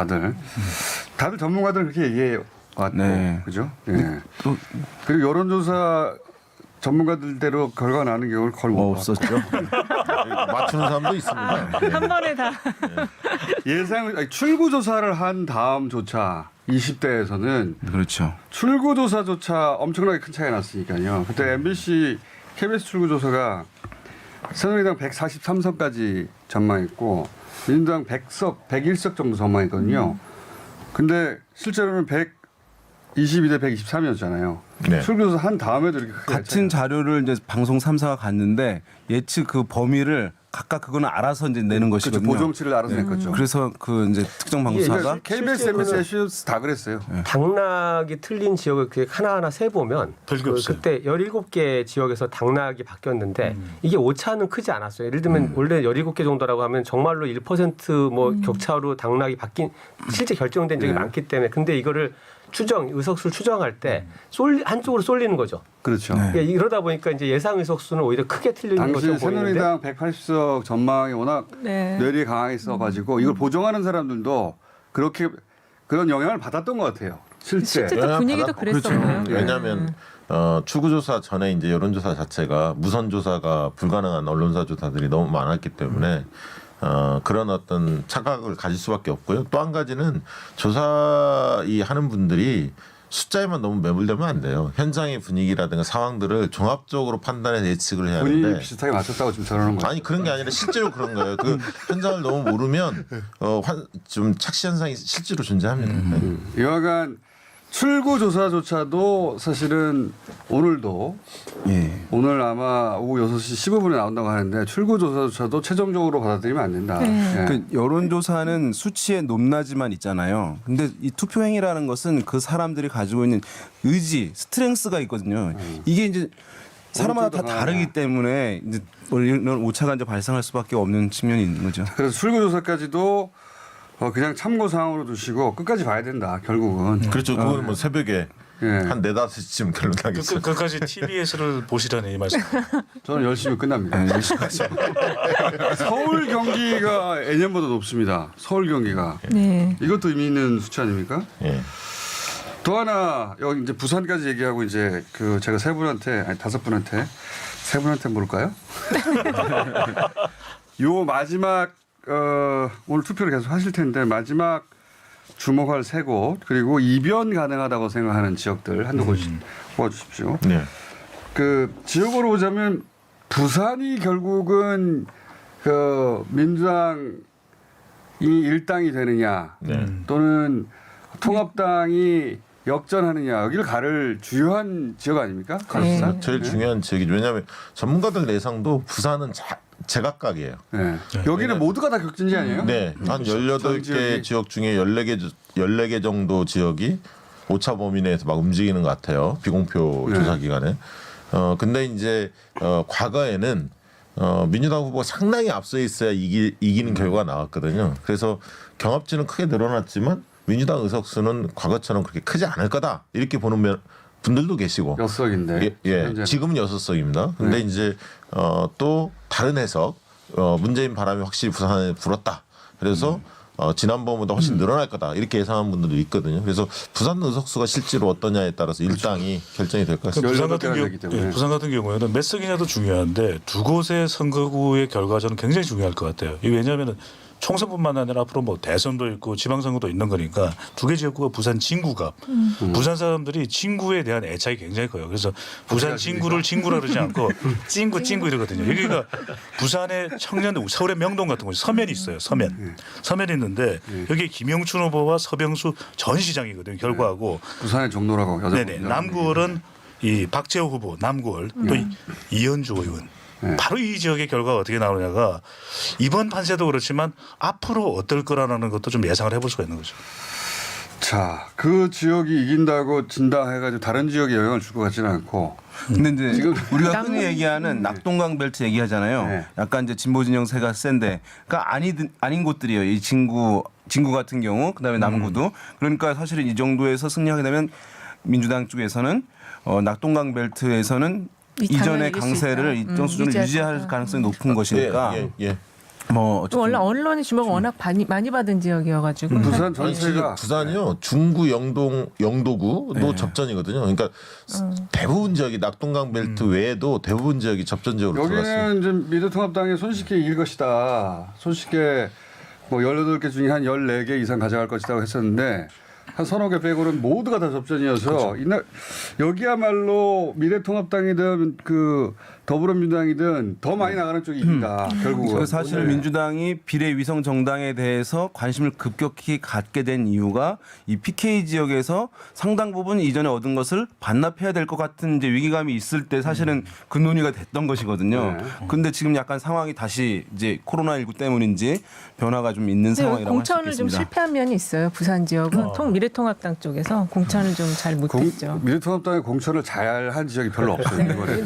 다들 전문가들 그렇게 얘기해 왔고 네. 그죠? 네. 또 그리고 여론조사 전문가들대로 결과 나는 경우는 거의 못 봤고. 없었죠. 맞추는 사람도 있습니다. 네. 한 번에 다. 출구조사를 한 다음조차 20대에서는 그렇죠. 출구조사조차 엄청나게 큰 차이가 났으니까요. 그때 MBC KBS 출구조사가 새누리당 143석까지 전망했고 민주당 101석 정도 전망했거든요. 근데 실제로는 122대 123이었잖아요. 네. 출구조사 한 다음에도 이렇게 크게 같은 자료를 이제 방송 3사가 갔는데 예측 그 범위를 각각 그거는 알아서 이제 내는 그렇죠. 것이거든요. 보정치를 알아서 냈거죠. 그래서 그 이제 특정 방송사가 KBS, MBC, SBS 다 그랬어요. 당락이 틀린 지역을 이렇게 하나하나 세 보면 별게 없어요. 그때 17개 지역에서 당락이 바뀌었는데 이게 오차는 크지 않았어요. 예를 들면 원래 17개 정도라고 하면 정말로 1%뭐 격차로 당락이 바뀐 실제 결정된 적이 네. 많기 때문에 근데 이거를 의석수를 추정할 때 한쪽으로 쏠리는 거죠. 그렇죠. 그러니까 이러다 보니까 이제 예상 의석수는 오히려 크게 틀리는 당시 것처럼 보이는데 새누리당 180석 전망이 워낙 네. 뇌리에 강하게 있어가지고 이걸 보정하는 사람들도 그렇게 그런 영향을 받았던 것 같아요. 실제. 실제 또 분위기도 받았고. 그랬었고요. 그렇죠. 왜냐하면 출구조사 전에 이제 여론조사 자체가 무선 조사가 불가능한 언론사 조사들이 너무 많았기 때문에 그런 어떤 착각을 가질 수밖에 없고요. 또 한 가지는 조사 이 하는 분들이 숫자에만 너무 매몰되면 안 돼요. 현장의 분위기라든가 상황들을 종합적으로 판단해서 예측을 해야 본인이 하는데 비슷하게 맞췄다고 지금 저러는 거예요. 아니 그런 게 아니라 실제로 그런 거예요. 그 현장을 너무 모르면 좀 착시 현상이 실제로 존재합니다. 여하간 출구 조사조차도 사실은 오늘도 예. 오늘 아마 오후 6시 15분에 나온다고 하는데 출구 조사조차도 최종적으로 받아들이면 안 된다. 예. 그 여론조사는 수치의 높낮이만 있잖아요. 근데 이 투표행위라는 것은 그 사람들이 가지고 있는 의지, 스트렝스가 있거든요. 이게 이제 사람마다 다 다르기 때문에 이제 이런 오차가 이제 발생할 수밖에 없는 측면이 있는 거죠. 그래서 출구 조사까지도 그냥 참고 사항으로 두시고 끝까지 봐야 된다. 결국은. 그렇죠. 그거는 뭐 새벽에 예. 한 4-5시쯤 결론 나겠어요. 끝까지 TBS를 보시라는 이 말씀. 저는 열심히 끝납니다. 서울 경기가 예년보다 높습니다. 서울 경기가. 네. 이것도 의미 있는 수치 아닙니까? 예. 또 하나 여기 이제 부산까지 얘기하고 이제 그 제가 세 분한테 아니 5분한테 세 분한테 물을까요? 요 마지막 오늘 투표를 계속 하실 텐데 마지막 주목할 세 곳 그리고 이변 가능하다고 생각하는 지역들 한두 곳 뽑아주십시오. 네. 그 지역으로 보자면 부산이 결국은 그 민주당이 일당이 되느냐 또는 통합당이 역전하느냐 여기를 가를 주요한 지역 아닙니까? 가로수산? 제일 중요한 지역이죠. 왜냐하면 전문가들 예상도 부산은 제각각이에요. 네. 여기는 모두가 다 격전지 아니에요? 네, 한 18개 지역 중에 14개 정도 지역이 오차 범위 내에서 막 움직이는 것 같아요. 비공표 조사 기간에. 근데 이제 과거에는 민주당 후보가 상당히 앞서 있어야 이기는 결과가 나왔거든요. 그래서 경합지는 크게 늘어났지만 민주당 의석수는 과거처럼 그렇게 크지 않을 거다 이렇게 보는 분들도 계시고. 6석인데. 예, 지금은 6석입니다. 근데 이제 또 다른 해석, 문재인 바람이 확실히 부산에 불었다. 그래서 지난번보다 훨씬 늘어날 거다. 이렇게 예상한 분들도 있거든요. 그래서 부산 의석수가 실제로 어떠냐에 따라서 일당이 결정이 될 것 같습니다. 부산 같은 18개가 되기 때문에. 부산 같은 경우에는 몇 석이냐도 중요한데 두 곳의 선거구의 결과 저는 굉장히 중요할 것 같아요. 이게 왜냐하면 총선뿐만 아니라 앞으로 뭐 대선도 있고 지방선거도 있는 거니까 두 개 지역구가 부산 진구가 부산 사람들이 진구에 대한 애착이 굉장히 커요. 그래서 부산 진구를 진구라 그러지 않고 찐구 이러거든요. 여기가 부산의 청년 서울의 명동 같은 곳이 서면이 있어요. 서면이 있는데 여기 김영춘 후보와 서병수 전 시장이거든요. 결과하고 부산의 종로라고 여자. 네네 남구월은 이 박재호 후보 남구월 또 이현주 의원. 바로 이 지역의 결과가 어떻게 나오냐가 이번 판세도 그렇지만 앞으로 어떨 거라는 것도 좀 예상을 해볼 수가 있는 거죠. 자, 그 지역이 이긴다고 진다 해가지고 다른 지역에 영향을 줄 것 같지는 않고. 근데 이제 지금 우리가 흔히 얘기하는 낙동강 벨트 얘기하잖아요. 네. 약간 이제 진보 진영세가 센데, 그러니까 아닌 곳들이에요. 이 진구 같은 경우, 그다음에 남구도. 그러니까 사실은 이 정도에서 승리하게 되면 민주당 쪽에서는 낙동강 벨트에서는 이전의 강세를 일정 수준을 유지할 가능성이 높은 것이니까. 예. 뭐 어쨌든 원래 언론의 주목을 워낙 많이 받은 지역이어가지고 부산 아니, 지금 전체가 부산이요 중구 영도구도 접전이거든요. 그러니까 대부분 지역이 낙동강 벨트 외에도 대부분 지역이 접전 지역으로 들어갔습니다. 여기는 좀 미래통합당이 손쉽게 이길 것이다. 손쉽게 뭐 18개 중에 한 14개 이상 가져갈 것이라고 했었는데 한 서너 개 빼고는 모두가 다 접전이어서 이날 여기야말로 미래통합당이든 그 더불어민주당이든 더 많이 나가는 쪽이 이긴다. 결국은. 그래서 사실 민주당이 비례위성 정당에 대해서 관심을 급격히 갖게 된 이유가 이 PK 지역에서 상당 부분 이전에 얻은 것을 반납해야 될 것 같은 이제 위기감이 있을 때 사실은 그 논의가 됐던 것이거든요. 근데 지금 약간 상황이 다시 이제 코로나19 때문인지 변화가 좀 있는 상황이라고 할 수 공천을 좀 있겠습니다. 실패한 면이 있어요. 부산 지역은 미래통합당 쪽에서 공천을 좀 잘 못했죠. 미래통합당의 공천을 잘 한 지역이 별로 없어요. 이번에.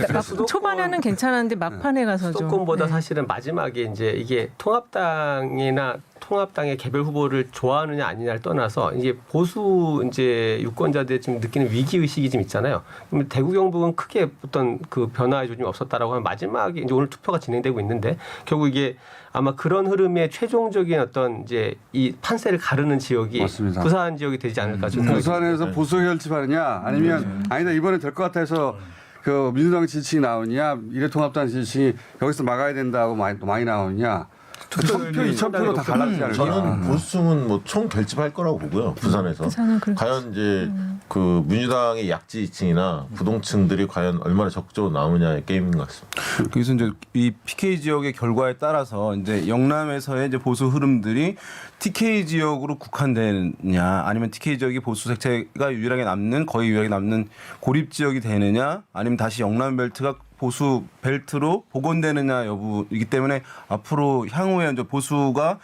초반에는 괜찮았는데 막판에 가서 좀 수도권보다 네. 사실은 마지막에 이제 이게 통합당의 개별 후보를 좋아하느냐 아니냐를 떠나서 이게 보수 이제 유권자들 지금 느끼는 위기 의식이 좀 있잖아요. 그러면 대구 경북은 크게 어떤 그 변화의 조짐이 없었다라고 하면 마지막에 이제 오늘 투표가 진행되고 있는데 결국 이게 아마 그런 흐름의 최종적인 어떤 이제 이 판세를 가르는 지역이 맞습니다. 부산 지역이 되지 않을까 저는 생각이 부산에서 보수 결집하느냐 아니면 아니다 이번에 될 것 같아서 그 민주당 지지층이 나오느냐 미래통합당 지지층이 여기서 막아야 된다고 많이 나오느냐 1000표, 2000표로 다 갈라지지 않을까? 저는 보수층은 뭐 총 결집할 거라고 보고요. 부산에서. 부산은 그렇죠. 과연 이제 그 민주당의 약지층이나 부동층들이 과연 얼마나 적극적으로 나오느냐의 게임인 것 같습니다. 그래서 이제 이 PK 지역의 결과에 따라서 이제 영남에서의 이제 보수 흐름들이 TK 지역으로 국한되느냐, 아니면 TK 지역이 보수 색채가 유일하게 남는, 거의 유일하게 남는 고립 지역이 되느냐, 아니면 다시 영남 벨트가 보수 벨트로 복원되느냐 여부이기 때문에 앞으로 향후에 이제 보수가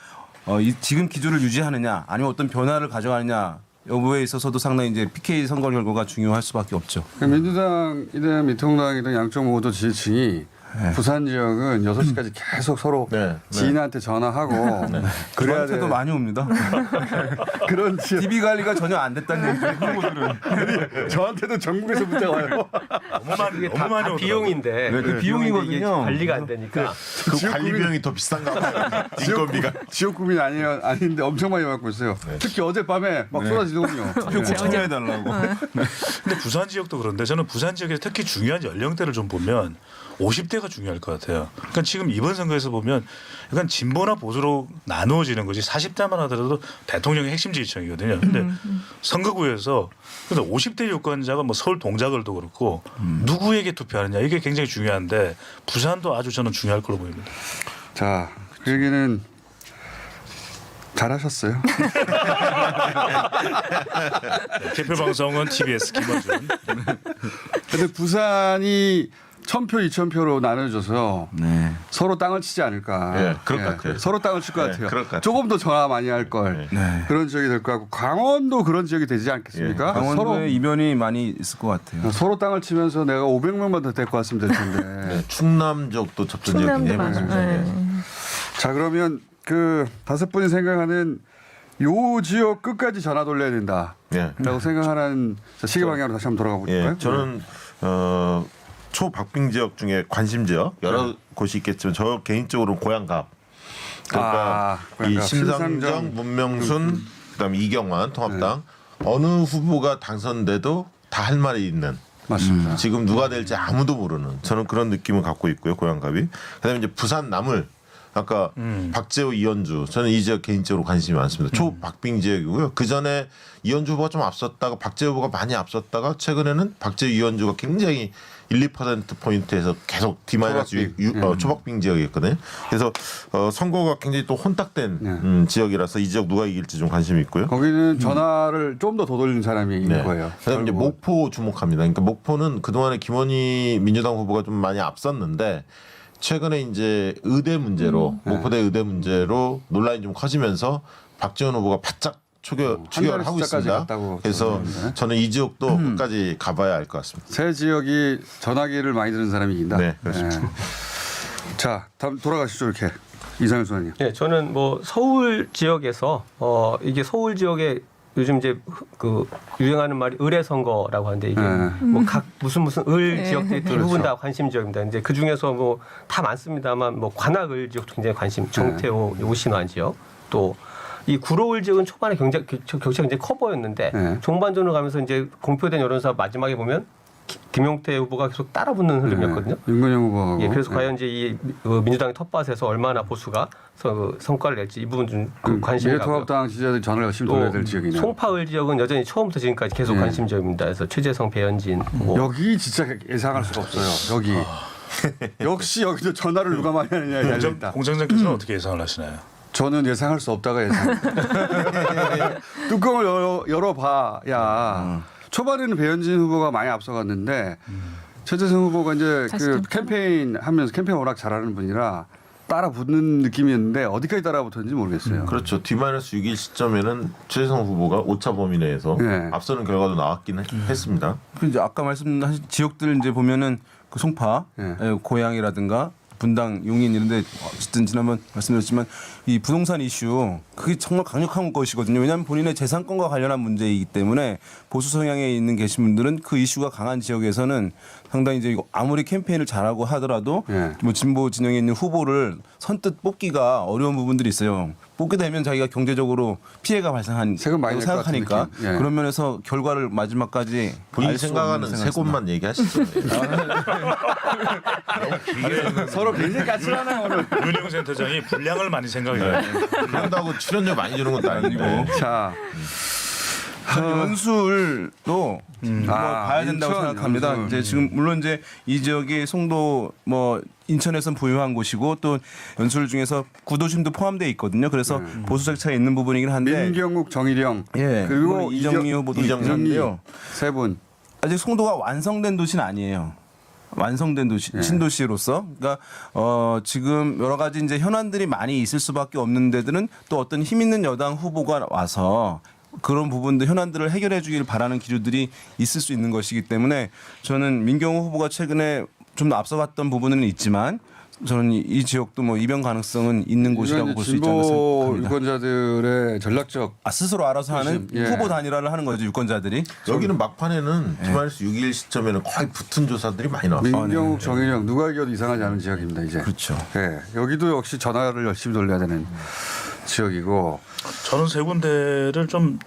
지금 기조를 유지하느냐, 아니면 어떤 변화를 가져가느냐 여부에 있어서도 상당히 이제 PK 선거 결과가 중요할 수밖에 없죠. 민주당이든 미통당이든 양쪽 모두 지지층이 부산 지역은 6시까지 계속 서로 네. 지인한테 전화하고 그래야 돼. 저한테도 많이 옵니다. 그런 지역. TV 관리가 전혀 안 됐다는 얘기죠. 후보들은. 저한테도 전국에서 문자가 와요. 너무 많이 이게 다 오더라고요. 비용인데 네, 그 이게 비용이거든요. 관리가 안 되니까 그 관리 비용이 더 비싼가 봐요. 인건비가. 지역구민 아닌데 엄청 많이 받고 있어요. 특히 어젯밤에 막 쏟아지더군요. 표 참여해달라고. 근데 부산 지역도 그런데 저는 부산 지역에서 특히 중요한 연령대를 좀 보면 50대가 중요할 것 같아요. 그러니까 지금 이번 선거에서 보면 약간 진보나 보수로 나누어지는 것이 40대만 하더라도 대통령의 핵심 지지층이거든요. 근데 선거구에서 그래서 50대 유권자가 뭐 서울 동작을도 그렇고 누구에게 투표하느냐 이게 굉장히 중요한데 부산도 아주 저는 중요할 걸로 보입니다. 자, 그 얘기는 잘하셨어요. 대표 방송은 TBS 김어준. 근데 부산이 1000표, 2000표로 나눠져서 네. 서로 땅을 치지 않을까. 예, 그럴 것 같아요. 서로 땅을 칠 것 네, 같아요. 그럴 것 같아요. 조금 더 전화 많이 할 걸. 네. 그런 지역이 될 것 같고 강원도 그런 지역이 되지 않겠습니까? 강원도에 이변이 많이 있을 것 같아요. 서로 땅을 치면서 내가 500명만 더 데리고 왔으면 될 텐데. 네, 충남 지역도 접전 충남도 지역이네요. 많아요. 네. 자, 그러면 그 5분이 생각하는 요 지역 끝까지 전화 돌려야 된다. 네. 라고 생각하는 시계 방향으로 다시 한번 돌아가 볼까요? 예, 저는 초박빙 지역 중에 관심 지역 여러 곳이 있겠지만 저 개인적으로 고양갑. 그러니까 고양갑. 이 심상정, 문명순, 그다음에 이경환 통합당 어느 후보가 당선돼도 다 할 말이 있는. 맞습니다. 지금 누가 될지 아무도 모르는 저는 그런 느낌을 갖고 있고요. 고양갑이. 그다음에 이제 부산 남을 아까 박재호, 이현주 저는 이 지역 개인적으로 관심이 많습니다. 초박빙 지역이고요. 그 전에 이현주 후보가 좀 앞섰다가 박재호 후보가 많이 앞섰다가 최근에는 박재호, 이현주가 굉장히 1~2% 포인트에서 계속 디마이너스 초박빙 지역이었거든요. 그래서 선거가 굉장히 또 혼탁된 지역이라서 이 지역 누가 이길지 좀 관심이 있고요. 거기는 전화를 좀 더 돌리는 사람이 있는 거예요. 그다음에 이제 목포 주목합니다. 그러니까 목포는 그동안에 김원희 민주당 후보가 좀 많이 앞섰는데 최근에 이제 의대 문제로 목포대 의대 문제로 논란이 좀 커지면서 박지원 후보가 바짝 추격을 하고 있습니다. 그래서 저는 이 지역도 끝까지 가봐야 알 것 같습니다. 새 지역이 전화기를 많이 드는 사람이 이긴다. 네, 그렇습니다. 자, 다음 돌아가시죠 이렇게 이상현 소장님. 네, 저는 뭐 서울 지역에서 이게 서울 지역에 요즘 이제 그 유행하는 말이 의뢰 선거라고 하는데 이게 뭐 각 무슨 을 지역들이 대부분 다 관심 지역입니다. 이제 그 중에서 뭐 다 많습니다만 뭐 관악을 지역도 굉장히 관심, 정태호, 오신환 지역 또 이 구로을 지역은 초반에 격차가 굉장히 커 보였는데 종반전으로 가면서 이제 공표된 여론조사 마지막에 보면 김용태 후보가 계속 따라붙는 흐름이었거든요. 윤건영 후보하고. 예, 그래서 과연 이제 이 민주당의 텃밭에서 얼마나 보수가 성과를 낼지 이 부분 좀 관심이 가고요. 미래통합당 지지자들이 전화를 열심히 돌려야 될 지역이네요. 송파을 지역은 여전히 처음부터 지금까지 계속 관심 지역입니다. 그래서 최재성, 배현진 뭐 여기 진짜 예상할 수가 없어요. 여기. 역시 여기도 전화를 누가 많이 하느냐에 달려있다. 공장장께서는 어떻게 예상을 하시나요? 저는 예상할 수 없다가 예상. 뚜껑을 열어봐야 초반에는 배현진 후보가 많이 앞서갔는데 최재성 후보가 이제 그 캠페인 하면서 캠페인 워낙 잘하는 분이라 따라 붙는 느낌이었는데 어디까지 따라 붙었는지 모르겠어요. 그렇죠. D-6일 시점에는 최재성 후보가 오차 범위 내에서 앞서는 결과도 나왔긴 했습니다. 이제 아까 말씀하신 지역들 이제 보면은 그 송파, 고양이라든가 분당, 용인 이런데 어쨌든 지난번 말씀드렸지만 이 부동산 이슈 그게 정말 강력한 것이거든요. 왜냐하면 본인의 재산권과 관련한 문제이기 때문에 보수 성향에 있는 계신 분들은 그 이슈가 강한 지역에서는 상당히 이제 아무리 캠페인을 잘하고 하더라도 예. 뭐 진보 진영에 있는 후보를 선뜻 뽑기가 어려운 부분들이 있어요. 뽑게 되면 자기가 경제적으로 피해가 발생한 세금 많이 낼것 같은 생각하니까 느낌. 예. 그런 면에서 결과를 마지막까지 본인 알 수 생각하는 없는 세 곳만 얘기하시죠. 서로 굉장히 까칠하네요 오늘. 윤영 센터장이 분량을 많이 생각해요. 그런다고 출연료 많이 주는 것도 아니고. 자, 연수울도 뭐 봐야 된다고 인천, 생각합니다. 연수울. 이제 지금 물론 이제 이 지역이 송도 뭐 인천에선 보유한 곳이고 또 연수울 중에서 구도심도 포함되어 있거든요. 그래서 보수 정책에 있는 부분이긴 한데 민경욱, 정일영, 예. 그리고 이정미 후보도 이정미. 있는데요. 세 분. 아직 송도가 완성된 도시는 아니에요. 완성된 도시, 신도시로서. 그러니까 지금 여러 가지 이제 현안들이 많이 있을 수밖에 없는 데들은 또 어떤 힘 있는 여당 후보가 와서 그런 부분들 현안들을 해결해 주길 바라는 기류들이 있을 수 있는 것이기 때문에 저는 민경호 후보가 최근에 좀 더 앞서갔던 부분은 있지만 저는 이 지역도 뭐 이변 가능성은 있는 곳이라고 볼 수 있지 않나 진보 생각합니다. 유권자들의 전략적 스스로 알아서 하는 예. 후보 단일화를 하는 거죠 유권자들이. 여기는 막판에는 투마일스 6.21 시점에는 거의 붙은 조사들이 많이 나왔어요. 민경욱, 정일영 누가 이겨도 이상하지 않은 지역입니다 이제. 그렇죠. 예, 여기도 역시 전화를 열심히 돌려야 되는 지역이고. 저는 세 군데를 좀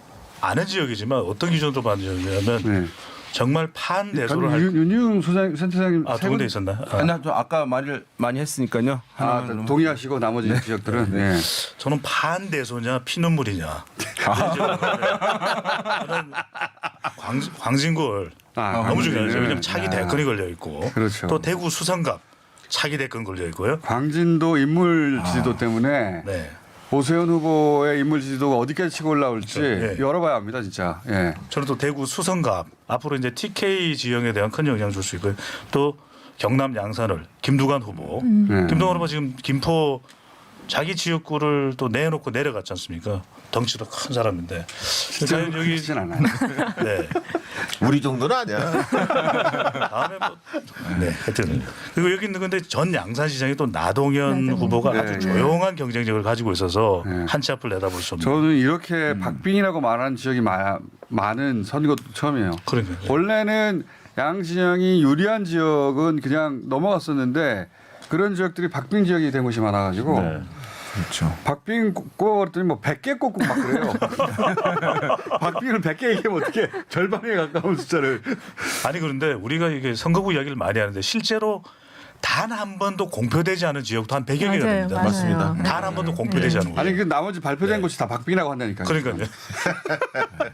아는 지역이지만 어떤 기준으로 봤는 지역이냐면 네. 정말 판대소를 할. 윤희웅 센터장님 아, 세 두 군데 군- 있었나? 저 아까 말을 많이 했으니까요. 하나만 동의하시고 나머지 지역들은 네. 저는 판대소냐 피눈물이냐. 저는 광진골 너무 중요하죠. 왜냐하면 차기 대권이 걸려 있고, 그렇죠. 또 대구 수성갑 차기 대권 걸려 있고요. 광진도 인물 지지도 때문에 네, 오세훈 후보의 인물 지지도가 어디까지 치고 올라올지 그렇죠. 예. 열어봐야 합니다 진짜. 예. 저는 또 대구 수성갑 앞으로 이제 TK 지형에 대한 큰 영향을 줄 수 있고요. 또 경남 양산을 김두관 후보, 김두관 후보 지금 김포 자기 지역구를 또 내놓고 내려갔지 않습니까? 덩치도 큰 사람인데. 과연 여기 그렇진 않아요. 네. 우리 정도는 아니야. 다음에 뭐 네, 하여튼 그리고 여기 있는 건데 전 양산시장이 또 나동현 후보가 네, 아주 네. 조용한 경쟁력을 가지고 있어서 네. 한 치 앞을 내다볼 수 없는. 저는 이렇게 박빙이라고 말하는 지역이 많은 선거 처음이에요. 그러니까요. 원래는 양 진영이 유리한 지역은 그냥 넘어갔었는데 그런 지역들이 박빙 지역이 된 곳이 많아가지고 네. 그렇죠. 박빙 꼽았더니 뭐 100개 꼽고 막 그래요. 박빙을 100개 얘기하면 어떻게 절반에 가까운 숫자를. 아니 그런데 우리가 이게 선거구 이야기를 많이 하는데 실제로 단 한 번도 공표되지 않은 지역도 한 100여 개가 맞아요, 됩니다. 맞아요. 맞습니다. 단 한 번도 공표되지 않은 곳. 아니 그 나머지 발표된 곳이 다 박빙이라고 한다니까요. 그러니까요.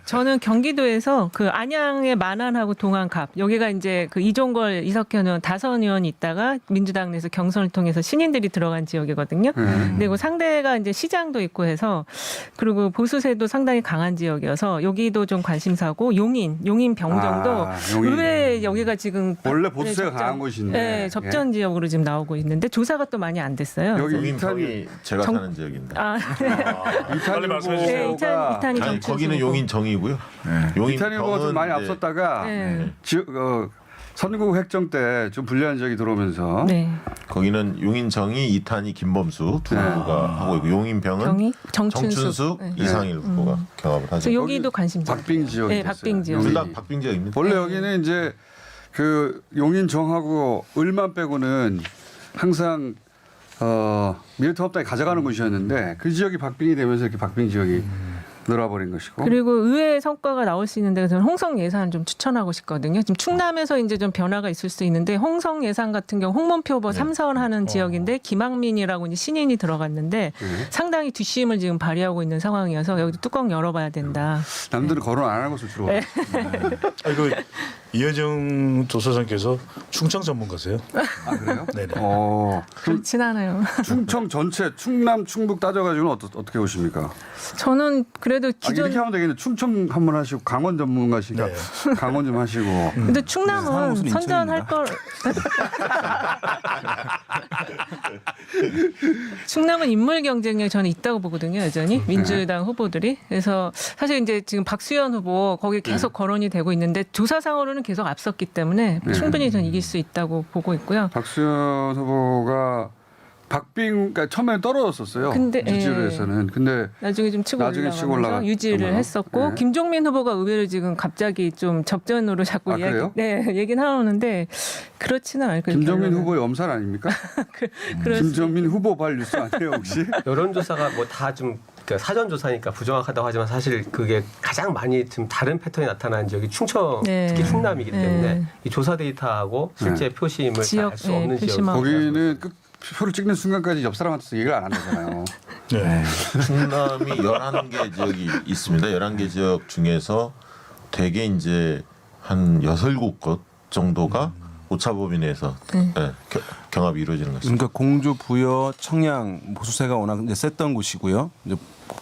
저는 경기도에서 그 안양의 만안하고 동안갑 여기가 이제 그 이종걸 이석현 의원 다선 의원이 있다가 민주당 내에서 경선을 통해서 신인들이 들어간 지역이거든요. 그리고 상대가 이제 시장도 있고 해서 그리고 보수세도 상당히 강한 지역이어서 여기도 좀 관심사고 용인 병정도 용인. 의외에 여기가 지금 원래 보수세가 접전- 강한 곳인데. 네, 접전 지역으로 지금 나오고 있는데 조사가 또 많이 안 됐어요. 여기 용인 이탄이 평이 제가 사는 지역입니다. 아, 빨리 말씀해 주세요. 네, 이탄이 아니 정춘수 거기는 후보. 용인 정이고요. 용인 이탄이 후보가 좀 많이 이제 앞섰다가 네. 선거구 획정 때 좀 불리한 지역이 들어오면서 네. 거기는 용인 정이 이탄이 김범수 두 네. 후보가 하고 있고 용인 병은 경희 정춘수. 정춘숙 네. 이상일 후보가 경합을 하죠. 그래서 여기도 관심사. 박빙 지역이 네, 박빙 지역. 둘 다 박빙 지역입니다. 원래 여기는 이제 그 용인 정하고 을만 빼고는 항상 미래통합당이 가져가는 곳이었는데 그 지역이 박빙이 되면서 이렇게 박빙 지역이 늘어버린 것이고. 그리고 의외의 성과가 나올 수 있는데 저는 홍성 예산 좀 추천하고 싶거든요. 지금 충남에서 이제 좀 변화가 있을 수 있는데 홍성 예산 같은 경우 홍문표 후보 3사원 하는 지역인데 김학민이라고 이제 신인이 들어갔는데 상당히 뒷심을 지금 발휘하고 있는 상황이어서 여기도 뚜껑 열어봐야 된다. 남들은 거론 안 하는 곳을 주로. 네. 아이고 이현정 조사장께서 충청 전문가세요? 아 그래요? 네네. 그럼 그렇진 않아요. 충청 전체 충남 충북 따져가지고는 어떻게 보십니까? 저는 그래도 기존 이렇게 하면 되겠네. 충청 한번 하시고 강원 전문가시니까 네. 강원 좀 하시고. 근데 사는 충남은 곳은 선전할 인천입니다. 걸. 충남은 인물 경쟁력이 저는 있다고 보거든요, 여전히 민주당 후보들이. 그래서 사실 이제 지금 박수현 후보 거기 계속 거론이 되고 있는데 조사상으로는 계속 앞섰기 때문에 충분히 저는 이길 수 있다고 보고 있고요. 박수현 후보가 박빙 그러니까 처음에 떨어졌었어요. 근데, 유지로에서는. 근데 나중에 좀 치고 나중에 치고 올라가면서 올라갔던 유지를 거요? 했었고 네. 김종민 후보가 의외로 지금 갑자기 좀 접전으로 자꾸 아, 그래요? 얘기는 하는데 그렇지는 않을 거예요. 김정민 결론은. 후보의 엄살 아닙니까? 그럴 수 김정민 후보발 뉴스 아니에요 혹시? 여론조사가 뭐 다 좀 그러니까 사전조사니까 부정확하다고 하지만 사실 그게 가장 많이 좀 다른 패턴이 나타나는 지역이 충청, 네. 특히 충남이기 때문에 네. 이 조사 데이터하고 실제 표심을 지역, 알 수 없는 지역. 표심하고. 거기는 표를 찍는 순간까지 옆 사람한테서 얘기를 안 한다잖아요. 네. 충남이 11개 지역이 있습니다. 11개 지역 중에서 대개 이제 한 6, 7곳 정도가 오차범위 내에서 경합이 이루어지는 것입니다. 그러니까 공주, 부여, 청양 보수세가 워낙 이제 셌던 곳이고요. 이제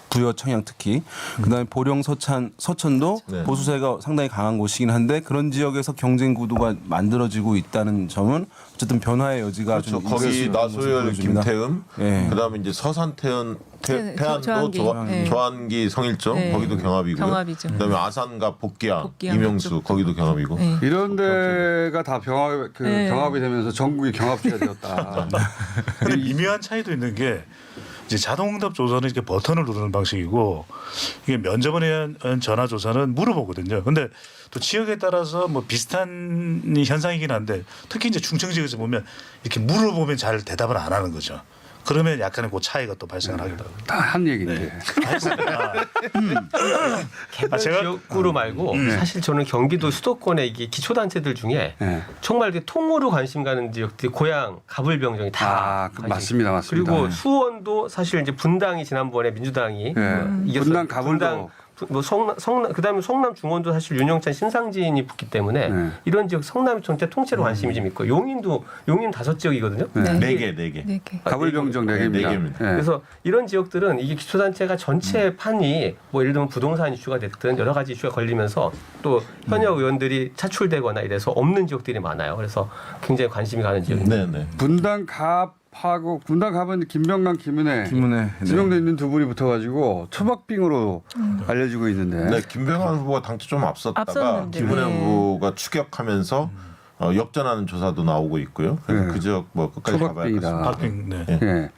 부여, 청양 특히 그다음에 보령, 서천도 네. 보수세가 상당히 강한 곳이긴 한데 그런 지역에서 경쟁 구도가 만들어지고 있다는 점은 어쨌든 변화의 여지가 그렇죠. 좀 있을 수 거기 있는 모습을 나소열, 보여줍니다. 김태흠, 네. 그다음에 이제 서산 태안도 조한기. 네. 조한기 성일정 네. 거기도 경합이고요. 경합이죠. 그다음에 아산과 복기양, 복기양 이명수 그쪽. 거기도 경합이고. 네. 이런 데가 다 경합이 되면서 전국이 경합지가 되었다. 근데 미묘한 차이도 있는 게 이제 자동응답 조사는 이렇게 버튼을 누르는 방식이고 이게 면접원에 의한 전화 조사는 물어보거든요. 근데 또 지역에 따라서 뭐 비슷한 현상이긴 한데 특히 이제 충청 지역에서 보면 이렇게 물어보면 잘 대답을 안 하는 거죠. 그러면 약간의 그 차이가 또 발생을 하기도 하고. 다 한 얘기인데. 개별 제가- 지역구로 말고 사실 저는 경기도 수도권의 이게 기초단체들 중에 네. 정말 이렇게 통으로 관심 가는 지역들이 고양, 가불병정이 다 그 맞습니다. 그리고 수원도 사실 이제 분당이 지난번에 민주당이 이겼어요. 분당 가불도 뭐 성남 그다음에 성남 중원도 사실 윤영찬 신상진이 붙기 때문에 네. 이런 지역 성남이 전체 통째로 관심이 좀 있고 용인 5지역이거든요. 네. 네 개, 네 개. 네 개. 가불병정 네 4개입니다. 개입니다. 그래서 이런 지역들은 이게 기초단체가 전체 판이 뭐 예를 들면 부동산 이슈가 됐든 여러 가지 이슈가 걸리면서 또 현역 의원들이 차출되거나 이래서 없는 지역들이 많아요. 그래서 굉장히 관심이 가는 지역입니다. 네, 네. 분당 갑하고 분당 갑은 김병남, 김은혜, 김은혜, 지명돼 있는 두 분이 붙어가지고 초박빙으로 알려지고 있는데. 네, 김병환 후보가 당초 좀 앞섰다가 앞섰는데. 김은혜 네. 후보가 추격하면서 역전하는 조사도 나오고 있고요. 그래서 네. 그 지역 뭐 끝까지 가봐야 초박빙이다. 겠습니다. 박빙. 네. 예.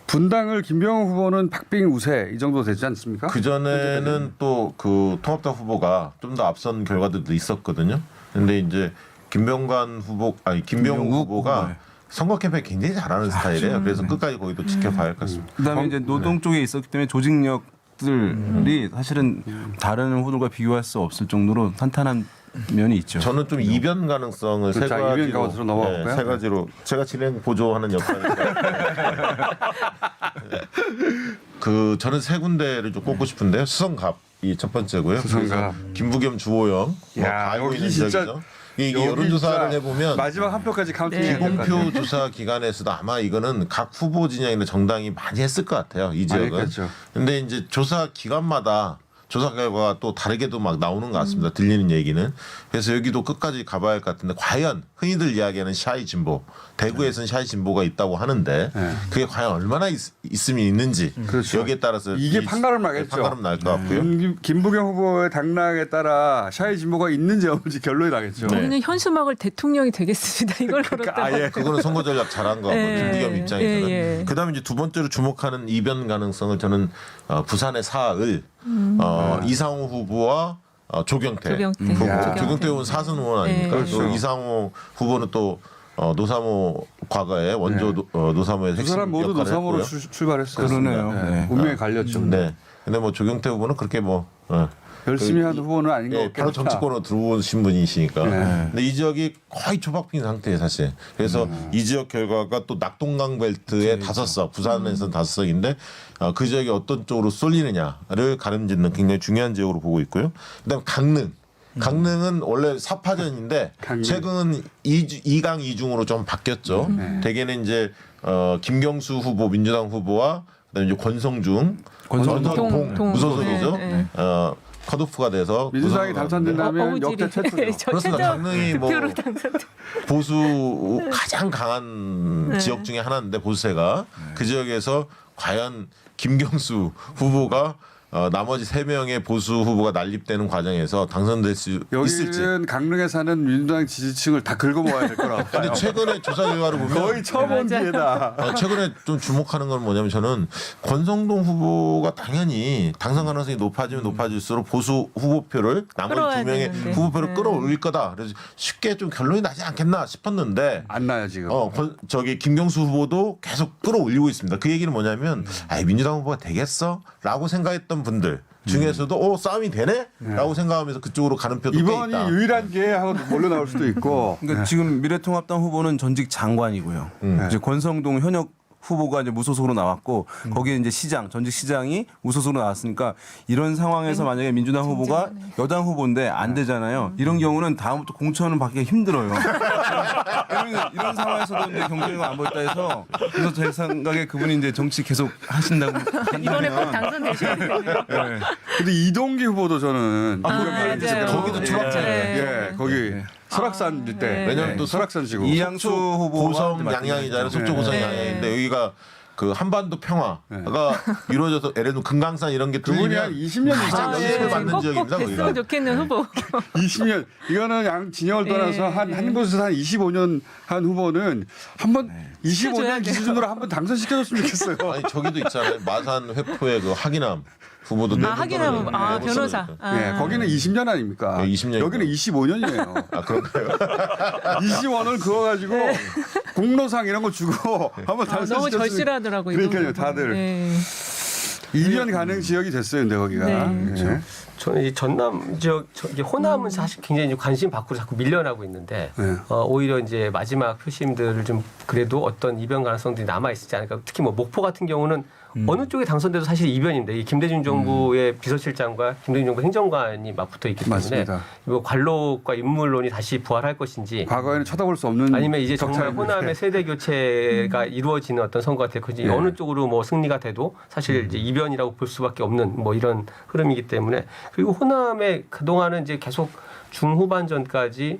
분당을 김병호 후보는 박빙 우세 이 정도 되지 않습니까? 그 전에는 또 그 통합당 후보가 좀 더 앞선 결과들도 있었거든요. 근데 이제 김병욱 후보가 후보네. 선거 캠페인 굉장히 잘하는 스타일이에요. 그래서 끝까지 거기도 지켜봐야 할 것 같습니다. 그다음에 이제 노동 쪽에 있었기 때문에 조직력들이 사실은 다른 후보들과 비교할 수 없을 정도로 탄탄한 면이 있죠. 저는 좀 이변 가능성을 세 자, 이변 가지로 가운데로 넘어갈까요? 세 가지로 제가 진행 보조하는 역할이니까 저는 세 군데를 좀 꼽고 싶은데요. 수성갑이 첫 번째고요. 수성갑. 그래서 김부겸, 주호영 뭐 야, 다 알고 여기 있는 진짜- 지역이죠. 이게 여기 여론조사를 진짜 해보면 마지막 한 표까지 카운팅 네. 해야 될것 같아요. 공표 조사 기관에서도 아마 이거는 각 후보 진영이나 정당이 많이 했을 것 같아요. 이 많이 지역은. 했겠죠. 근데 이제 조사 기관마다 조사 결과가 또 다르게도 막 나오는 것 같습니다. 들리는 얘기는. 그래서 여기도 끝까지 가봐야 할 것 같은데 과연 흔히들 이야기하는 샤이 진보, 대구에서는 샤이 진보가 있다고 하는데 네. 그게 과연 얼마나 있음이 있는지 그렇죠. 여기에 따라서 이게 판가름 나겠죠. 판가름 날 것 같고요. 김부겸 후보의 당락에 따라 샤이 진보가 있는지 없는지 결론이 나겠죠. 네. 우리는 현수막을 대통령이 되겠습니다. 이걸 걸었다. 아예 그거는 선거 전략 잘한 거고 예. 김부겸 입장에서는. 예. 그다음에 이제 두 번째로 주목하는 이변 가능성을 저는 부산의 사을 이상호 후보와 조경태. 조경태. 후보. 조경태. 조경태 의원 사선 의원 아닙니까? 네. 또 그렇죠. 이상호 후보는 또 노사모 과거에 원조 노사모의 두 핵심 사람 모두 역할을 노사모로 했고요. 출발했어요. 그러네요. 네. 네. 운명이 갈렸죠. 네. 근데 뭐 조경태 후보는 그렇게 뭐 열심히 한 후보는 아닌 것 예, 같겠다. 바로 정치권으로 들어오신 분이시니까. 네. 근데 이 지역이 거의 초박빙 상태예요, 사실. 그래서 이 지역 결과가 또 낙동강 벨트의 5석, 부산에서는 5석인데 그 지역이 어떤 쪽으로 쏠리느냐를 가름짓는 굉장히 중요한 지역으로 보고 있고요. 그다음에 강릉. 강릉은 원래 사파전인데 강릉. 최근 2강 2중으로 좀 바뀌었죠. 대개는 이제 김경수 후보, 민주당 후보와 그다음에 이제 권성중, 동. 무소속이죠. 네, 네. 컷오프가 돼서 민주당이 구성을 당선된다면 어우질이. 역대 최초죠. 그렇습니다. 강릉이 뭐 득표로 당선돼. 보수 가장 강한 네. 지역 중에 하나인데 보수세가 그 지역에서 과연 김경수 후보가 나머지 3명의 보수 후보가 난립되는 과정에서 당선될 수 있을지. 여기는 강릉에 사는 민주당 지지층을 다 긁어모아야 될 거라고 봐요. 근데 최근에 조사 결과를 보면 거의 처음 온 기회다. 최근에 좀 주목하는 건 뭐냐면 저는 권성동 후보가 당연히 당선 가능성이 높아지면 높아질수록 보수 후보표를 나머지 끌어와야 2명의 되는데. 후보표를 끌어올릴 거다. 그래서 쉽게 좀 결론이 나지 않겠나 싶었는데 안 나요 지금. 저기 김경수 후보도 계속 끌어올리고 있습니다. 그 얘기는 뭐냐면 민주당 후보가 되겠어?라고 생각했던 분들 중에서도 싸움이 되네?라고 생각하면서 그쪽으로 가는 표도 꽤 이번이 있다. 유일한 기회 하고 몰려 나올 수도 있고. 그러니까 지금 미래통합당 후보는 전직 장관이고요. 이제 권성동 현역 후보가 이제 무소속으로 나왔고 거기에 이제 시장 전직 시장이 무소속으로 나왔으니까 이런 상황에서 만약에 민주당 후보가 여당 후보인데 안 되잖아요. 이런 경우는 다음부터 공천을 받기가 힘들어요. 이런 상황에서도 이제 경쟁이 안 보였다 해서 그래서 제 생각에 그분이 이제 정치 계속 하신다고 이번에 꼭 한다면 당선되셔야 되네요. 네. 근데 이동기 후보도 저는 맞아요. 거기도 초락산. 예, 거기 설악산 일대. 네. 왜냐면 또 설악산 지구. 이양수 후보가 고성 양양이잖아요. 속초 고성 네. 양양인데 여기가 그 한반도 평화가 이루어져서 예를 들면 금강산 이런 게 그분이 한 뚫리면 20년 가장 이상 연습을 받는 꼭 지역입니다. 됐으면 거기가. 좋겠는 후보. 20년 이거는 양 진영을 떠나서 한 곳에서 한 25년 한 후보는 한번 시켜줘야 25년 돼요. 기준으로 한번 당선시켜줬으면 좋겠어요. 아니 저기도 있잖아요. 마산 회포의 그 하기남 후보도 하기남 변호사. 예, 거기는 20년 아닙니까? 네, 20년 이고. 여기는 25년이에요. 아 그런가요? 20원을 그어가지고 공로상 이런 거 주고 한번 너무 당선시켰으면. 절실하더라고요. 그러니까요, 이분. 다들. 네. 이변 가능 지역이 됐어요, 근데 거기가. 네. 예. 저는 이 전남 지역 이게 호남은 사실 굉장히 이제 관심 밖으로 자꾸 밀려나고 있는데 네. 오히려 이제 마지막 표심들을 좀 그래도 어떤 이변 가능성들이 남아 있지 않을까. 특히 뭐 목포 같은 경우는 어느 쪽에 당선돼도 사실 이변인데 이 김대중 정부의 비서실장과 김대중 정부 행정관이 맞붙어 있기 때문에 맞습니다. 이거 관록과 인물론이 다시 부활할 것인지 과거에는 쳐다볼 수 없는 아니면 이제 정말 격차입니다. 호남의 세대 교체가 이루어지는 어떤 선거가 될 건지 네. 어느 쪽으로 뭐 승리가 돼도 사실 이제 이변이라고 볼 수밖에 없는 뭐 이런 흐름이기 때문에 그리고 호남의 그동안은 이제 계속 중후반전까지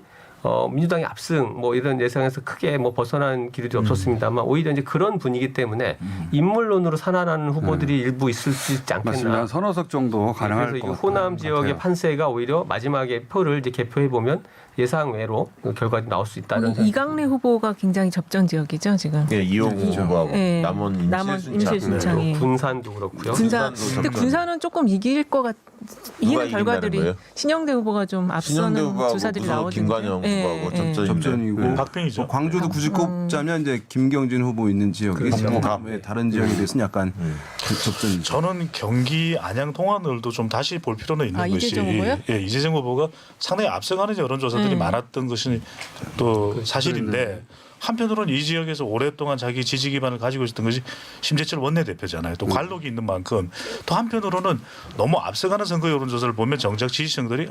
민주당이 압승 뭐 이런 예상에서 크게 뭐 벗어난 길이 없었습니다만 오히려 이제 그런 분위기 때문에 인물론으로 살아나는 후보들이 일부 있을 수 있지 않겠나. 맞습니다. 한 서너 석 정도 가능할 그래서 이 것 같아요. 호남 지역의 판세가 오히려 마지막에 표를 이제 개표해 보면 예상 외로 결과가 나올 수 있다는 생각. 이강래 후보가 굉장히 접전 지역이죠 지금. 네, 이용우 후보하고 네. 남원 남원 임실순창. 임실순창. 예. 군산도 그렇고요. 군산. 군산도 근데 접전. 군산은 조금 이길 것 같. 이기는 이긴다는 결과들이 거예요? 신영대 후보가 좀 신영대 앞서는 후보하고 조사들이 무슨 나오던데. 김관영 후보하고 접전이고 네. 박빙이죠. 뭐 광주도 굳이 꼽자면 이제 김경진 후보 있는 지역이 그렇죠. 네, 다른 지역에 대해서는 약간 그 접전이죠. 저는 경기 안양 통화을도 좀 다시 볼 필요는 있는 것이 이재정 후보요? 예, 이재정 후보가 상당히 앞서가는 여론조사들이 많았던 것이 또 사실인데 한편으로는 이 지역에서 오랫동안 자기 지지 기반을 가지고 있었던 것이 심재철 원내대표잖아요. 또 관록이 있는 만큼 또 한편으로는 너무 앞서가는 선거 여론조사를 보면 정작 지지층들이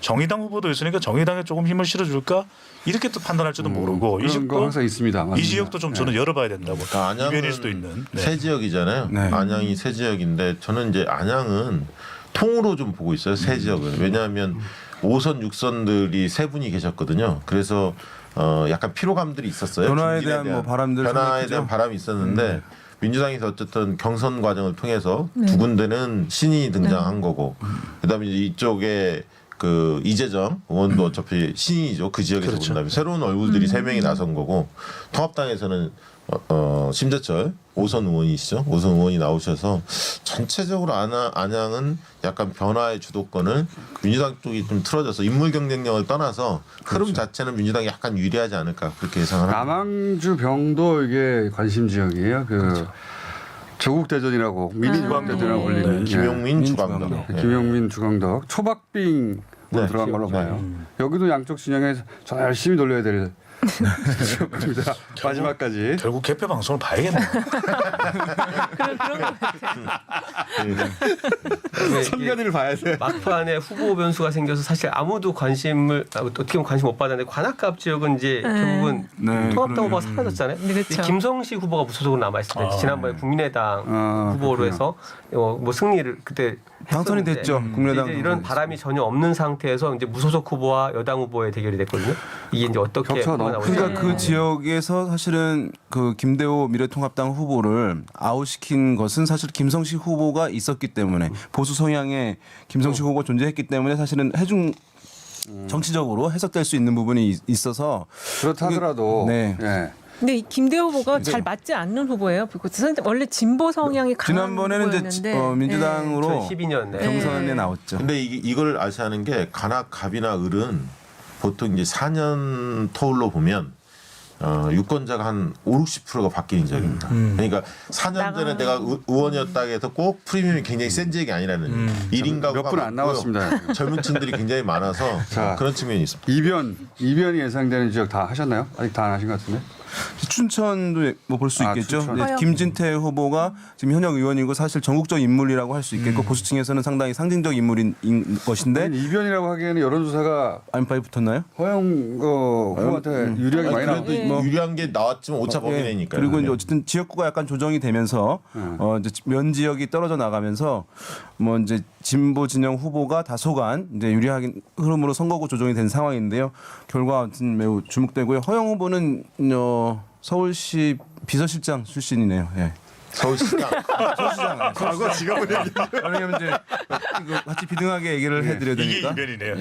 정의당 후보도 있으니까 정의당에 조금 힘을 실어줄까 이렇게 또 판단할지도 모르고 이 그런 거 지역도 항상 있습니다. 이 맞습니다. 지역도 좀 저는 열어봐야 된다고 안양은 이변일 수도 있는. 네. 새 지역이잖아요. 네. 안양이 새 지역인데 저는 이제 안양은 통으로 좀 보고 있어요. 새 지역은. 왜냐하면 5선 6선들이 세 분이 계셨거든요. 그래서 약간 피로감들이 있었어요. 변화에 중진에 대한 뭐 바람들 변화에 생각하죠? 대한 바람이 있었는데 민주당에서 어쨌든 경선 과정을 통해서 두 군데는 신인이 등장한 거고 그다음에 이제 이쪽에 그 이재정 의원도 어차피 신인이죠. 그 지역에서 그렇죠. 본다면 새로운 얼굴들이 세 명이 나선 거고 통합당에서는 심재철 5선 의원이시죠. 5선 의원이 나오셔서 전체적으로 안양은 약간 변화의 주도권을 민주당 쪽이 좀 틀어져서 인물 경쟁력을 떠나서 흐름 자체는 민주당이 약간 유리하지 않을까 그렇게 예상을 합니다. 남항주 병도 이게 관심 지역이에요. 그 조국 대전이라고 미니 조국 대전이라고 불리는 김용민 주광덕. 주광덕. 네. 김용민 주광덕 초박빙으로 네. 들어간 걸로 봐요. 여기도 양쪽 진영에 저 열심히 돌려야 될 지역입니다. 마지막까지. 결국 개표 방송을 봐야겠네요. 그런 것 같아요. 선거리를 봐야 돼. 막판에 후보 변수가 생겨서 사실 아무도 관심을 어떻게 보면 관심 못 받았는데 관악갑 지역은 이제 결국은 네, 통합당 후보가 그러네요. 사라졌잖아요. 네, 그렇죠. 김성식 후보가 무소속으로 남아있을 때 지난번에 국민의당 후보로 그렇구나. 해서 뭐 승리를 그때 당선이 했었는데 됐죠. 국민의당 이제 이런 당선이 바람이 전혀 없는 상태에서 이제 무소속 후보와 여당 후보의 대결이 됐거든요. 이게 이제 어떻게 격차가 너무 결과가 나오죠. 그러니까 그 지역에서 사실은 그 김대호 미래통합당 후보를 아웃시킨 것은 사실 김성식 후보가 있었기 때문에 보수 성향의 김성식 후보가 존재했기 때문에 사실은 해중 정치적으로 해석될 수 있는 부분이 있어서 그렇다 하더라도 네. 예. 근데 이 김대호 후보가 잘 맞지 않는 후보예요. 원래 진보 성향이 강한 지난번에는 이제 후보였는데 민주당으로 2012년 네. 경선에 나왔죠. 근데 이걸 아셔야 하는 게 간악, 갑이나 을은 보통 이제 4년 터울로 보면 유권자가 한 50~60%가 바뀌는 지역입니다. 그러니까 4년 전에 내가 의원이었다 해서 꼭 프리미엄이 굉장히 센 지역이 아니라는 1인 가구가 몇 분 안 나왔습니다. 젊은 층들이 굉장히 많아서 자. 그런 측면이 있습니다. 이변이 예상되는 지역 다 하셨나요? 아직 다 안 하신 것 같은데. 춘천도 뭐 볼 수 아, 있겠죠. 춘천. 근데 김진태 후보가 지금 현역 의원이고 사실 전국적 인물이라고 할 수 있겠고 보수층에서는 상당히 상징적 인물인 것인데 이변이라고 하기에는 여론조사가 안파에 붙었나요? 허영 후보한테 유리하게 많이 나오고 그래도 뭐 유리한 게 나왔지만 오차 범위 내니까. 그리고 이제 어쨌든 지역구가 약간 조정이 되면서 이제 면 지역이 떨어져 나가면서 뭐 이제 진보 진영 후보가 다소간 이제 유리한 흐름으로 선거구 조정이 된 상황인데요. 결과 아무튼 매우 주목되고요. 허영 후보는 서울시 비서실장 출신이네요. 예. 서울시장. 서울시장. 과거 지갑을 얘기. 왜냐면 이제 이거 같이 비등하게 얘기를 해드려야 이게 되니까. 이변이네요.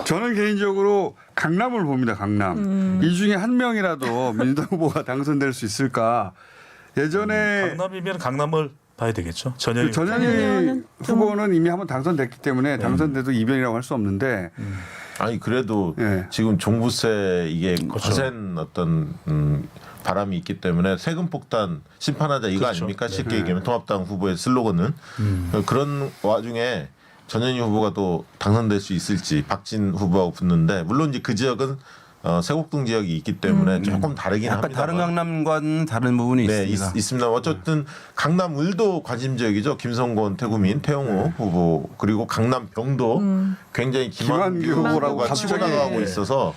저는 개인적으로 강남을 봅니다. 강남. 이 중에 한 명이라도 민주당 후보가 당선될 수 있을까. 예전에 강남이면 강남을 봐야 되겠죠. 전현희 전현희 후보는 이미 한번 당선됐기 때문에 당선돼도 이변이라고 할 수 없는데 아니 그래도 예. 지금 종부세 이게 거센 어떤 바람이 있기 때문에 세금 폭탄 심판하자 이거 그렇죠. 아닙니까? 쉽게 얘기하면 통합당 후보의 슬로건은 그런 와중에 전현희 후보가 또 당선될 수 있을지 박진 후보하고 붙는데 물론 이제 그 지역은 세곡동 지역이 있기 때문에 조금 다르긴 약간 합니다. 다른 강남과는 다른 부분이 네, 있습니다. 있습니다. 어쨌든 강남 을도 관심 지역이죠. 김성곤, 태구민, 태영호 후보 그리고 강남 병도 굉장히 김한규 김한규 후보라고 후보가 치고 갑자기 나가고 있어서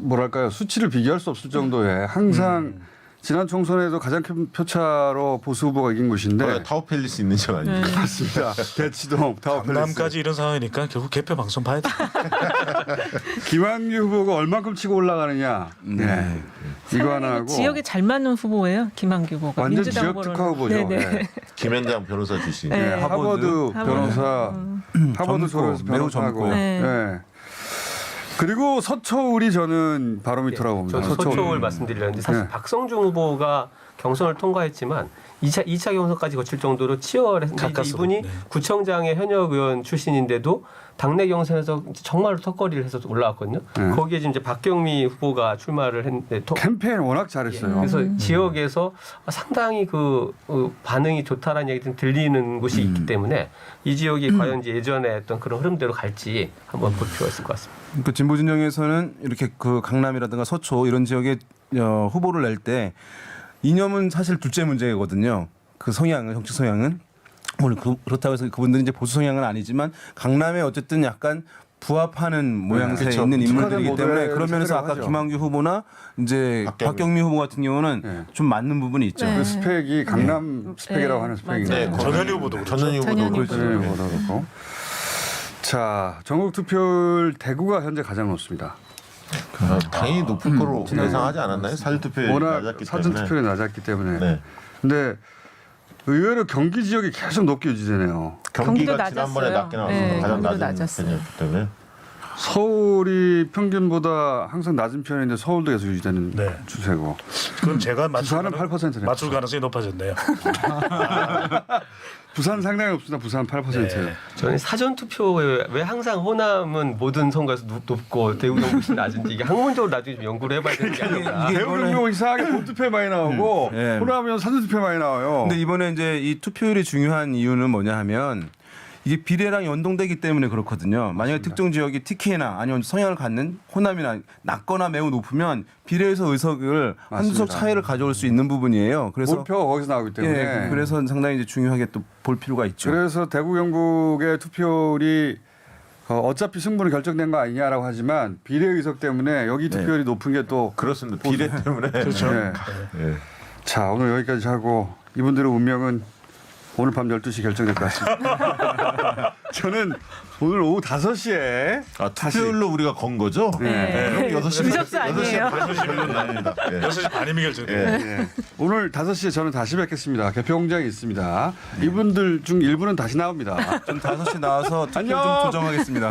뭐랄까요 수치를 비교할 수 없을 정도의 항상 지난 총선에도 가장 큰 표차로 보수 후보가 이긴 곳인데 타워 팰리스 있는 지역 아닙니까? 맞습니다. 대치동 타워팰리스. 강남까지 이런 상황이니까 결국 개표 방송 봐야 돼. 김한규 후보가 얼만큼 치고 올라가느냐. 네. 이거 하나 하고 지역에 잘 맞는 후보예요. 김한규 후보가. 완전 민주당 지역 후보로는. 특화 후보죠. 네네. 네. 김현장 변호사 출신. 네. 네, 하버드 변호사, 하버드 젊고, 졸업해서 매우 변호사하고. 젊고요. 네. 네. 그리고 서초울이 저는 바로미터라고 봅니다. 저는 서초울 말씀드리려는데 사실 네. 박성중 후보가 경선을 통과했지만 2차 경선까지 거칠 정도로 치열했는데 이제 가까스로. 이분이 네. 구청장의 현역 의원 출신인데도 당내 경선에서 정말로 턱걸이를 해서 올라왔거든요. 네. 거기에 지금 이제 박경미 후보가 출마를 했는데 캠페인 워낙 잘했어요. 그래서 지역에서 상당히 그 반응이 좋다라는 얘기들이 들리는 곳이 있기 때문에 이 지역이 과연 이제 예전에 했던 그런 흐름대로 갈지 한번 볼 필요가 있을 것 같습니다. 그 진보 진영에서는 이렇게 그 강남이라든가 서초 이런 지역에 후보를 낼 때 이념은 사실 둘째 문제거든요. 그 성향은 정치 성향은 물론 그렇다고 해서 그분들은 이제 보수 성향은 아니지만 강남에 어쨌든 약간 부합하는 모양새에 그렇죠. 있는 인물들이기 특화된 때문에 모델을 그런 면에서 아까 찾으려고 하죠. 김한규 후보나 이제 박경미 후보 같은 경우는 네. 좀 맞는 부분이 있죠. 네. 그 스펙이 강남 스펙이라고 하는 스펙인데. 맞아요. 전현희 후보도 그렇죠. 전현희 후보도 전현희 그렇죠. 전현희 후보도 그렇고. 자, 전국 투표율 대구가 현재 가장 높습니다. 당연히 높을 거로 예상하지 않았나요? 사전 투표율이 워낙 낮았기 사전 때문에. 투표율이 낮았기 때문에. 네. 근데 의외로 경기 지역이 계속 높게 유지되네요. 경기가 경기도 지난번에 낮았어요. 낮게 나왔습니다. 네, 가장 경기도 낮은 낮았어요. 편이었기 때문에. 서울이 평균보다 항상 낮은 편인데 서울도 계속 유지되는 네. 추세고. 그럼 제가 맞출 부산은 8%네요. 맞출 가능성이 높아졌네요. 부산 상당히 높습니다. 부산 8%예요. 네. 저는 사전 투표에 왜 항상 호남은 모든 선거에서 높고 대구 경북이 낮은지 이게 학문적으로 나중에 좀 연구를 해봐야 되는 게 아닌가. 이게 대구 경북 이상하게 본투표 많이 나오고 네. 호남은 사전투표 많이 나와요. 근데 이번에 이제 이 투표율이 중요한 이유는 뭐냐 하면 이게 비례랑 연동되기 때문에 그렇거든요. 만약에 특정 지역이 TK나 아니면 성향을 갖는 호남이나 낮거나 매우 높으면 비례에서 의석을 한두 석 맞습니다. 차이를 가져올 수 있는 부분이에요. 그래서 몰표가 거기서 나오기 때문에. 예, 그래서 상당히 이제 중요하게 또 볼 필요가 있죠. 그래서 대구 경북의 투표율이 어차피 승부는 결정된 거 아니냐라고 하지만 비례 의석 때문에 여기 투표율이 높은 게 또 그렇습니다. 비례 때문에. 그렇죠. 네. 예. 자, 오늘 여기까지 하고 이분들의 운명은 오늘 밤 12시 결정될 것 같습니다. 저는 오늘 오후 5시에 투표율로 우리가 건 거죠? 네. 그럼 6시 의석수 아니에요. 납니다. 6시 반이면 결정돼요. 예. 오늘 5시에 저는 다시 뵙겠습니다. 개표공장이 있습니다. 이분들 중 일부는 다시 나옵니다. 전 5시 나와서 투표 좀 안녕. 조정하겠습니다.